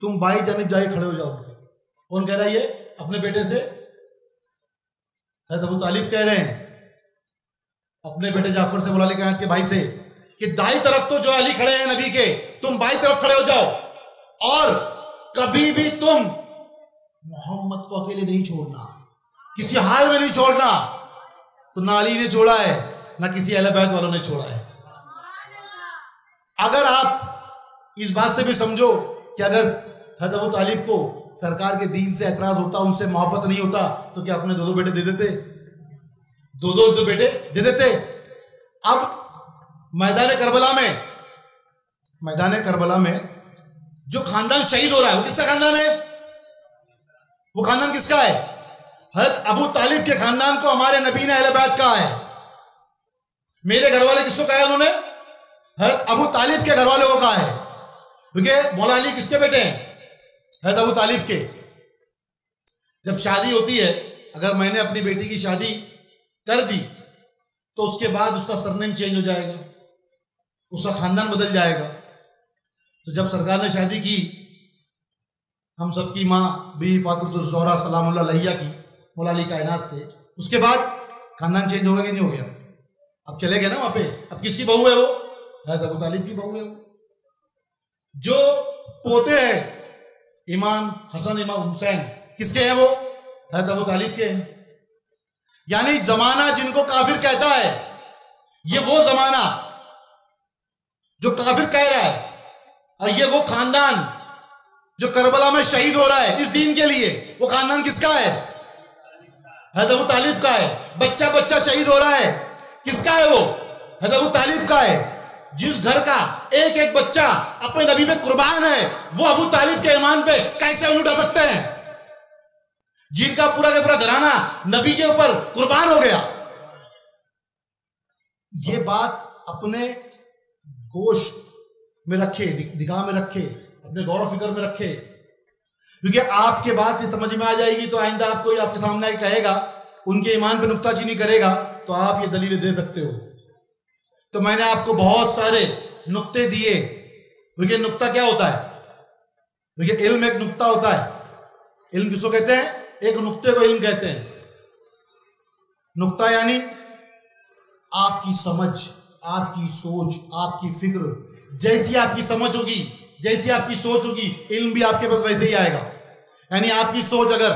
तुम बाई जानिब जाए खड़े हो जाओ। कौन कह रहा है ये? अपने बेटे से हज़रत अबू तालिब कह रहे हैं अपने बेटे जाफर से, मौला अली कायनात के भाई से, कि दाई तरफ तो जो अली खड़े हैं नबी के, तुम बाई तरफ खड़े हो जाओ, और कभी भी तुम मोहम्मद को अकेले नहीं छोड़ना, किसी हाल में नहीं छोड़ना। तो ना अली ने छोड़ा है, ना किसी अहले बैत वालों ने छोड़ा है। अगर आप इस बात से भी समझो कि अगर हज़रत अबू तालिब को सरकार के दीन से एतराज होता, उनसे मोहब्बत नहीं होता, तो क्या अपने दो बेटे दे देते? दो बेटे दे देते। अब मैदान करबला में जो खानदान शहीद हो रहा है, वो किसका खानदान है? वो खानदान किसका है? हज़रत अबू तालिब के खानदान को हमारे नबी ने अहले बैत कहा है। मेरे घर वाले किसको कहा है उन्होंने? हज़रत अबू तालिब के घर वाले को कहा है, क्योंकि मौला अली किसके बेटे हैं? हज़रत अबू तालिब के। जब शादी होती है, अगर मैंने अपनी बेटी की शादी कर दी, तो उसके बाद उसका सरनेम चेंज हो जाएगा, उसका खानदान बदल जाएगा। तो जब सरकार ने शादी की हम सबकी माँ बीवी फातिमा ज़ोहरा सलामुल्लाह अलैहा की, मौला अली कायनात से, उसके बाद खानदान चेंज हो गया कि नहीं हो गया? अब चले गए ना वहां पे। अब किसकी बहू है वो? हज़रत अबू तालिब की बहू है वो। जो पोते हैं इमाम हसन, इमाम हुसैन, किसके हैं वो? हज़रत अबू तालिब के हैं। यानी जमाना जिनको काफिर कहता है, ये वो जमाना जो काफिर कह रहा है, और ये वो खानदान जो करबला में शहीद हो रहा है इस दीन के लिए, वो खानदान किसका है? हज़रत अबू तालिब का है। बच्चा बच्चा शहीद हो रहा है, किसका है वो? हज़रत अबू तालिब का है। जिस घर का एक एक बच्चा अपने नबी पे कुर्बान है, वो अबू तालिब के ईमान पे कैसे उठ उठा सकते हैं? जिनका पूरा का पूरा घराना नबी के ऊपर कुर्बान हो गया। ये बात अपने गोश में रखे, दिगाह में रखे, अपने गौर फिक्र में रखे, क्योंकि आपके बात ये समझ में आ जाएगी तो आइंदा आप कोई आपके सामने कहेगा, उनके ईमान पे नुक्ताचीनी करेगा, तो आप ये दलीलें दे सकते हो। तो मैंने आपको बहुत सारे नुक्ते दिए, क्योंकि नुक्ता क्या होता है, क्योंकि इल्म एक नुक्ता होता है। इल्म किसको कहते हैं? एक नुक्ते को इल्म कहते हैं। नुक्ता यानी आपकी समझ, आपकी सोच, आपकी फिक्र, जैसी आपकी समझ होगी, जैसी आपकी सोच होगी, इल्म भी आपके पास वैसे ही आएगा। यानी आपकी सोच अगर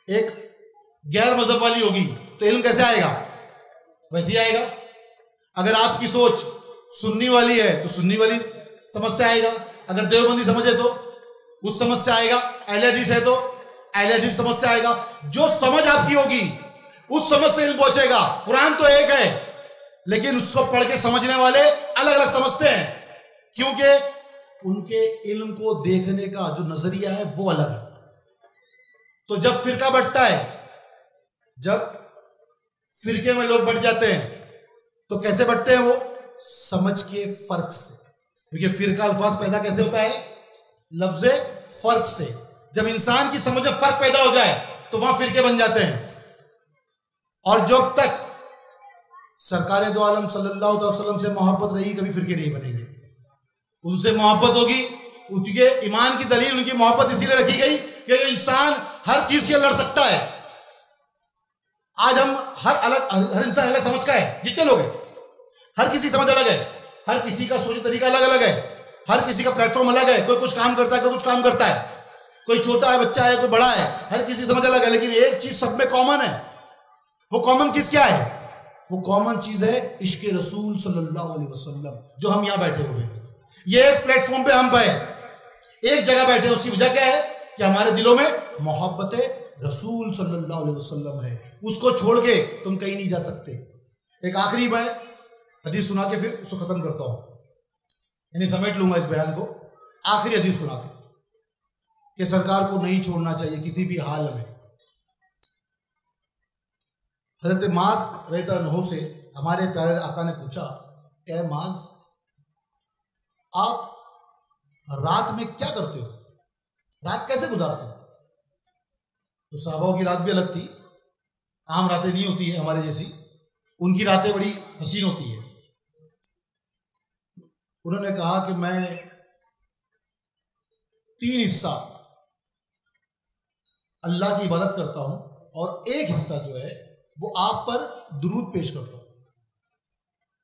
एक गैर मजहब वाली होगी तो इल्म कैसे आएगा? वैसे ही आएगा। अगर आपकी सोच सुन्नी वाली है तो सुन्नी वाली समझ से आएगा, अगर देवबंदी समझ है तो उस समझ से आएगा, अहले हदीस है तो अहले हदीस समझ से आएगा। जो समझ आपकी होगी उस समझ से इल्म पहुंचेगा। कुरान तो एक है, लेकिन उसको पढ़ के समझने वाले अलग अलग समझते हैं, क्योंकि उनके इल्म को देखने का जो नजरिया है वो अलग है। तो जब फिरका बढ़ता है, जब फिरके में लोग बढ़ जाते हैं तो कैसे बढ़ते हैं? वो समझ के फर्क से, क्योंकि फिरका अल्फाज पैदा कैसे होता है? लफ्ज़े फर्क से। जब इंसान की समझ में फर्क पैदा हो जाए तो वहां फिरके बन जाते हैं। और जब तक सरकार दो आलम सल्लल्लाहु अलैहि वसल्लम से मोहब्बत रही, कभी फिरके नहीं बनेंगे। उनसे मोहब्बत होगी, उनके ईमान की दलील, उनकी मोहब्बत इसीलिए रखी गई कि इंसान हर चीज से लड़ सकता है। आज हम हर इंसान अलग समझ का है, जितने लोग हैं, हर किसी समझ अलग है, हर किसी का सोच तरीका अलग अलग है, हर किसी का प्लेटफॉर्म अलग है। कोई कुछ काम करता है, कोई कुछ काम करता है, कोई छोटा है, बच्चा है, कोई बड़ा है, हर किसी समझ अलग है। लेकिन एक चीज सब में कॉमन है। वो कॉमन चीज क्या है? वो कॉमन चीज है इश्क रसूल सल्लल्लाहु अलैहि वसल्लम, जो हम यहां बैठे हुए हैं। ये एक प्लेटफॉर्म पे हम पे एक जगह बैठे हैं। उसकी वजह क्या है? कि हमारे दिलों में मोहब्बत रसूल सल्लल्लाहु अलैहि वसल्लम है। उसको छोड़ के तुम कहीं नहीं जा सकते। एक आखिरी मैं हदीस सुना के फिर उसको खत्म करता हूं, यानी समेट लूंगा इस बयान को। आखिरी हदीस सुना के कि सरकार को नहीं छोड़ना चाहिए किसी भी हाल में। हजरत माज रज़ियल्लाहु अन्हु से हमारे प्यारे आका ने पूछा, क्या माज, आप रात में क्या करते हो? रात कैसे गुजारते हो? तो सहाबाओं की रात भी अलग थी, आम रातें नहीं होती है हमारे जैसी, उनकी रातें बड़ी हसीन होती है। उन्होंने कहा कि मैं 3 हिस्सा अल्लाह की इबादत करता हूं और एक हिस्सा जो है वो आप पर दुरूद पेश करता हूं।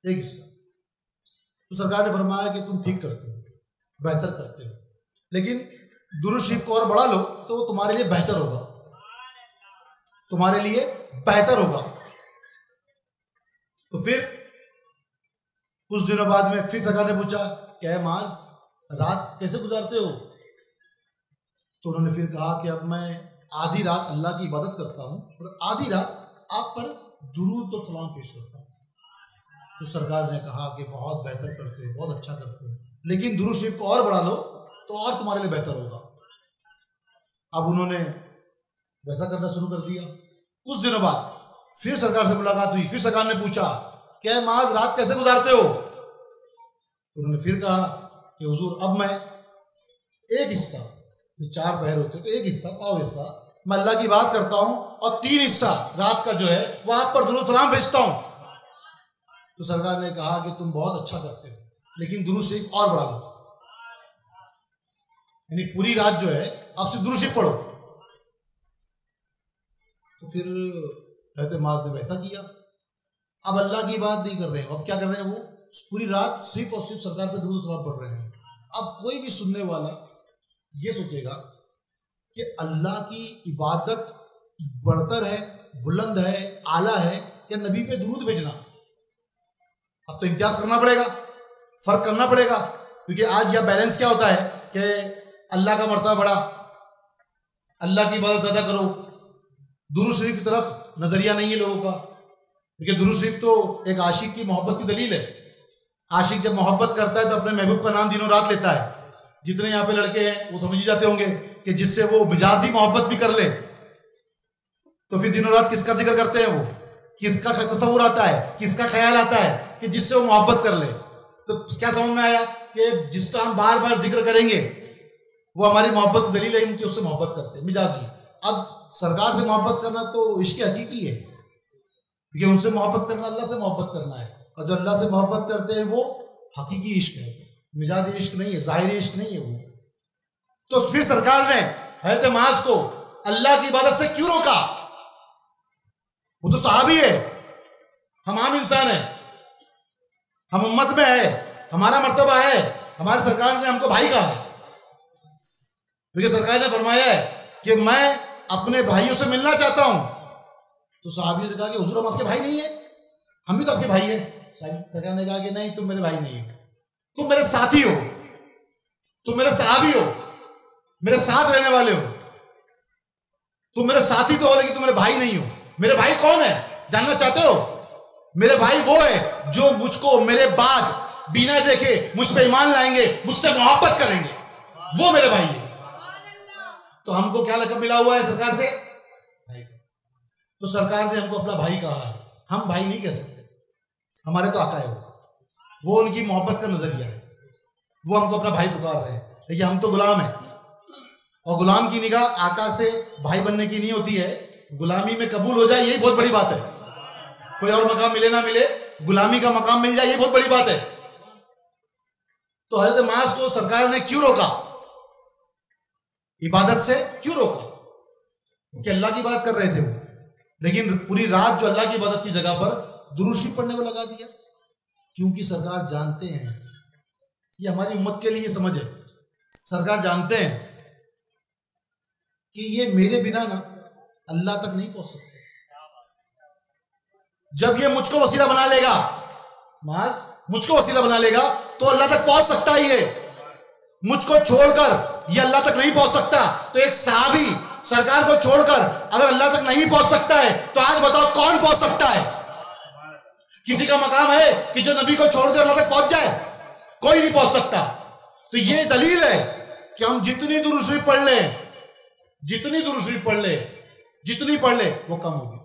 एक हिस्सा। तो सरकार ने फरमाया कि तुम ठीक करते हो, बेहतर करते हो, लेकिन दुरूद शरीफ को और बढ़ा लो तो वो तुम्हारे लिए बेहतर होगा, तुम्हारे लिए बेहतर होगा। तो फिर कुछ दिनों बाद में फिर सरकार ने पूछा, क्या माज, रात कैसे गुजारते हो? तो उन्होंने फिर कहा कि अब मैं आधी रात अल्लाह की इबादत करता हूं और आधी रात आप पर दुरूद और सलाम पेश करता हूं। तो सरकार ने कहा कि बहुत बेहतर करते हो, बहुत अच्छा करते हो, लेकिन दुरूद शरीफ को और बढ़ा लो तो और तुम्हारे लिए बेहतर होगा। अब उन्होंने वैसा करना शुरू कर दिया। कुछ दिनों बाद फिर सरकार से मुलाकात हुई। फिर सरकार ने पूछा, क्या माज, रात कैसे गुजारते हो? उन्होंने फिर कहा कि हुजूर, अब मैं एक हिस्सा, 4 पहर होते तो एक हिस्सा, पाव हिस्सा मैं अल्लाह की बात करता हूं और 3 हिस्सा रात का जो है वह आप पर दुरूद सलाम भेजता हूं। तो सरकार ने कहा कि तुम बहुत अच्छा करते हो, लेकिन दुरूद शरीफ और बढ़ा लो, यानी पूरी रात जो है आप सिर्फ दुरूद शरीफ पढ़ो। तो फिर हज़रत माज ने वैसा किया। अब अल्लाह की बात नहीं कर रहे हैं, अब क्या कर रहे हैं? वो पूरी रात सिर्फ और सिर्फ सरकार पे दुरूद सलाम पढ़ रहे हैं। अब कोई भी सुनने वाला ये सोचेगा कि अल्लाह की इबादत बरतर है, बुलंद है, आला है, या नबी पे दुरूद भेजना? अब तो इम्तियाज करना पड़ेगा, फर्क करना पड़ेगा, क्योंकि आज यह बैलेंस क्या होता है कि अल्लाह का मर्तबा बढ़ा, अल्लाह की इबादत ज़्यादा करो, दुरूद शरीफ की तरफ नजरिया नहीं है लोगों का। क्योंकि दुरूद शरीफ तो एक आशिक की मोहब्बत की दलील है। आशिक जब मोहब्बत करता है तो अपने महबूब का नाम दिनों रात लेता है। जितने यहाँ पे लड़के हैं वो समझ ही जाते होंगे कि जिससे वो मिजाजी मोहब्बत भी कर ले तो फिर दिनों रात किसका जिक्र करते हैं? वो किसका तस्वुर आता है, किसका ख्याल आता है कि जिससे वो मोहब्बत कर ले। तो क्या समझ में आया कि जिसका हम बार बार जिक्र करेंगे वो हमारी मोहब्बत दलील है कि उससे मोहब्बत करते हैं मिजाजी। अब सरकार से मोहब्बत करना तो इश्क हकीकी है, क्योंकि उनसे मोहब्बत करना अल्लाह से मोहब्बत करना है, और जो अल्लाह से मोहब्बत करते हैं वो हकीकी इश्क है, मिजाजी इश्क नहीं है, ज़ाहिरी इश्क नहीं है वो। तो फिर सरकार ने हज़रत मुआज़ को अल्लाह की इबादत से क्यों रोका? वो तो सहाबी है, हम आम इंसान हैं, हम उम्मत में है, हमारा मर्तबा है, हमारी सरकार ने हमको भाई कहा है, क्योंकि सरकार ने फरमाया है कि मैं अपने भाइयों से मिलना चाहता हूं। तो सहाबी ने कहा कि हुजूर हम आपके भाई नहीं है, हम भी तो आपके भाई है। सरकार ने कहा कि नहीं, तुम मेरे भाई नहीं हो, तुम मेरे साथी हो, तुम मेरे सहाबी हो, मेरे साथ रहने वाले हो, तुम मेरे साथी तो हो लेकिन तुम मेरे भाई नहीं हो। मेरे भाई कौन है जानना चाहते हो? मेरे भाई वो है जो मुझको मेरे बाद बिना देखे मुझ पे ईमान लाएंगे, मुझसे मोहब्बत करेंगे, वो मेरे भाई है। तो हमको क्या लक़ब मिला हुआ है सरकार से? भाई। तो सरकार ने हमको अपना भाई कहा है, हम भाई नहीं कह सकते, हमारे तो आका है वो उनकी मोहब्बत का नजरिया है, वो हमको अपना भाई पुकार रहे हैं, लेकिन हम तो गुलाम हैं, और गुलाम की निगाह आका से भाई बनने की नहीं होती है, गुलामी में कबूल हो जाए यही बहुत बड़ी बात है। कोई और मकाम मिले ना मिले, गुलामी का मकाम मिल जाए ये बहुत बड़ी बात है। तो हज़रत मुआज़ को सरकार ने क्यों रोका? इबादत से क्यों रोका? क्योंकि अल्लाह की बात कर रहे थे वो, लेकिन पूरी रात जो अल्लाह की इबादत की जगह पर दुरूद शरीफ पढ़ने को लगा दिया, क्योंकि सरकार जानते हैं, ये हमारी उम्मत के लिए समझ है, सरकार जानते हैं कि ये मेरे बिना ना अल्लाह तक नहीं पहुंच सकते। जब ये मुझको वसीला बना लेगा, मुझको वसीला बना लेगा तो अल्लाह तक पहुंच सकता ही है, मुझको छोड़कर ये अल्लाह तक नहीं पहुंच सकता। तो एक सहाबी सरकार को छोड़कर अगर अल्लाह तक नहीं पहुंच सकता है तो आज बताओ कौन पहुंच सकता है? किसी का मकाम है कि जो नबी को छोड़ दे अल्लाह तक पहुंच जाए? कोई नहीं पहुंच सकता। तो ये दलील है कि हम जितनी दुरूद शरीफ पढ़ ले, जितनी दुरूद शरीफ पढ़ ले, जितनी पढ़ ले वो कम होगी।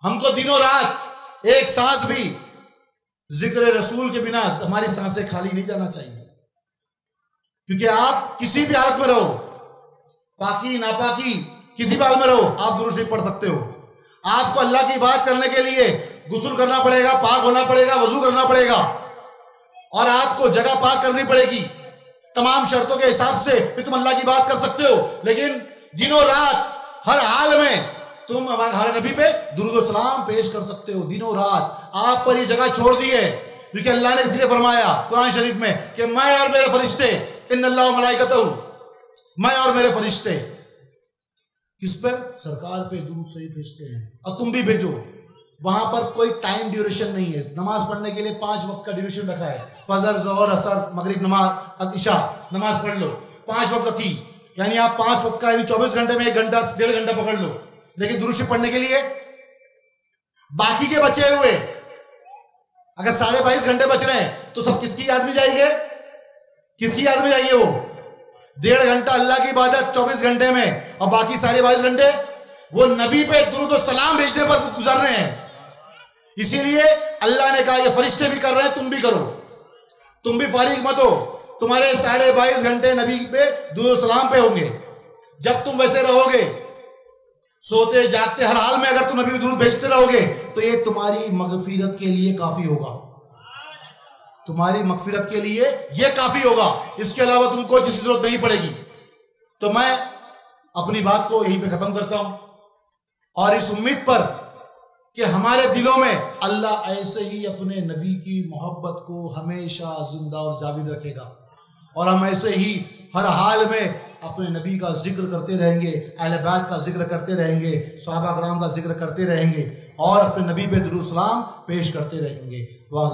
हमको दिनों रात एक सांस भी जिक्र रसूल के बिना हमारी सांसें खाली नहीं जाना चाहिए, क्योंकि आप किसी भी हालत में रहो, पाकी नापाकी किसी भी हाल में रहो, आप दुरूद शरीफ पढ़ सकते हो। आपको अल्लाह की बात करने के लिए गुस्ल करना पड़ेगा, पाक होना पड़ेगा, वजू करना पड़ेगा, और आपको जगह पाक करनी पड़ेगी तमाम शर्तों के हिसाब से, फिर तुम अल्लाह की बात कर सकते हो। लेकिन दिनों रात हर हाल में तुम हमारे नबी पे दुरूद व सलाम पेश कर सकते हो। दिनों रात आप पर ये जगह छोड़ दी है, क्योंकि अल्लाह ने इसलिए फरमाया कुरान शरीफ में कि मैं और मेरे फरिश्ते, इन्नल्लाह व मलाइकतहू, मैं और मेरे फरिश्ते किस पर? सरकार पे दुरूद शरीफ भेजते हैं, और तुम भी भेजो। वहां पर कोई टाइम ड्यूरेशन नहीं है, नमाज पढ़ने के लिए 5 वक्त का ड्यूरेशन रखा है, फजर, जोहर, असर, मगरिब, नमाज, इशा, नमाज पढ़ लो, 5 वक्त रखी, यानी आप 5 वक्त का यानी 24 घंटे में 1 घंटा 1.5 घंटा पकड़ लो। लेकिन दुरूद शरीफ पढ़ने के लिए बाकी के बचे हुए अगर 22.5 घंटे बच रहे हैं तो सब किसकी याद में जाएंगे? किसकी याद में जाइए? वो 1.5 घंटा अल्लाह की इबादत 24 घंटे में, और बाकी 22.5 घंटे वो नबी पे दुरूद व सलाम भेजने पर गुजर रहे हैं। इसीलिए अल्लाह ने कहा ये फरिश्ते भी कर रहे हैं, तुम भी करो, तुम भी फारिग मत हो, तुम्हारे 22.5 घंटे नबी पे दुरूद सलाम पे होंगे। जब तुम वैसे रहोगे, सोते जागते हर हाल में अगर तुम नबी पे दुरूद भेजते रहोगे तो ये तुम्हारी मगफिरत के लिए काफी होगा, तुम्हारी मगफिरत के लिए ये काफी होगा, इसके अलावा तुमको जिसकी जरूरत नहीं पड़ेगी। तो मैं अपनी बात को यहीं पे खत्म करता हूं, और इस उम्मीद पर कि हमारे दिलों में अल्लाह ऐसे ही अपने नबी की मोहब्बत को हमेशा जिंदा और जाविद रखेगा, और हम ऐसे ही हर हाल में अपने नबी का जिक्र करते रहेंगे, अहले बैत का जिक्र करते रहेंगे, सहाबा कराम का जिक्र करते रहेंगे, और अपने नबी पे दुरूद सलाम पेश करते रहेंगे। वाह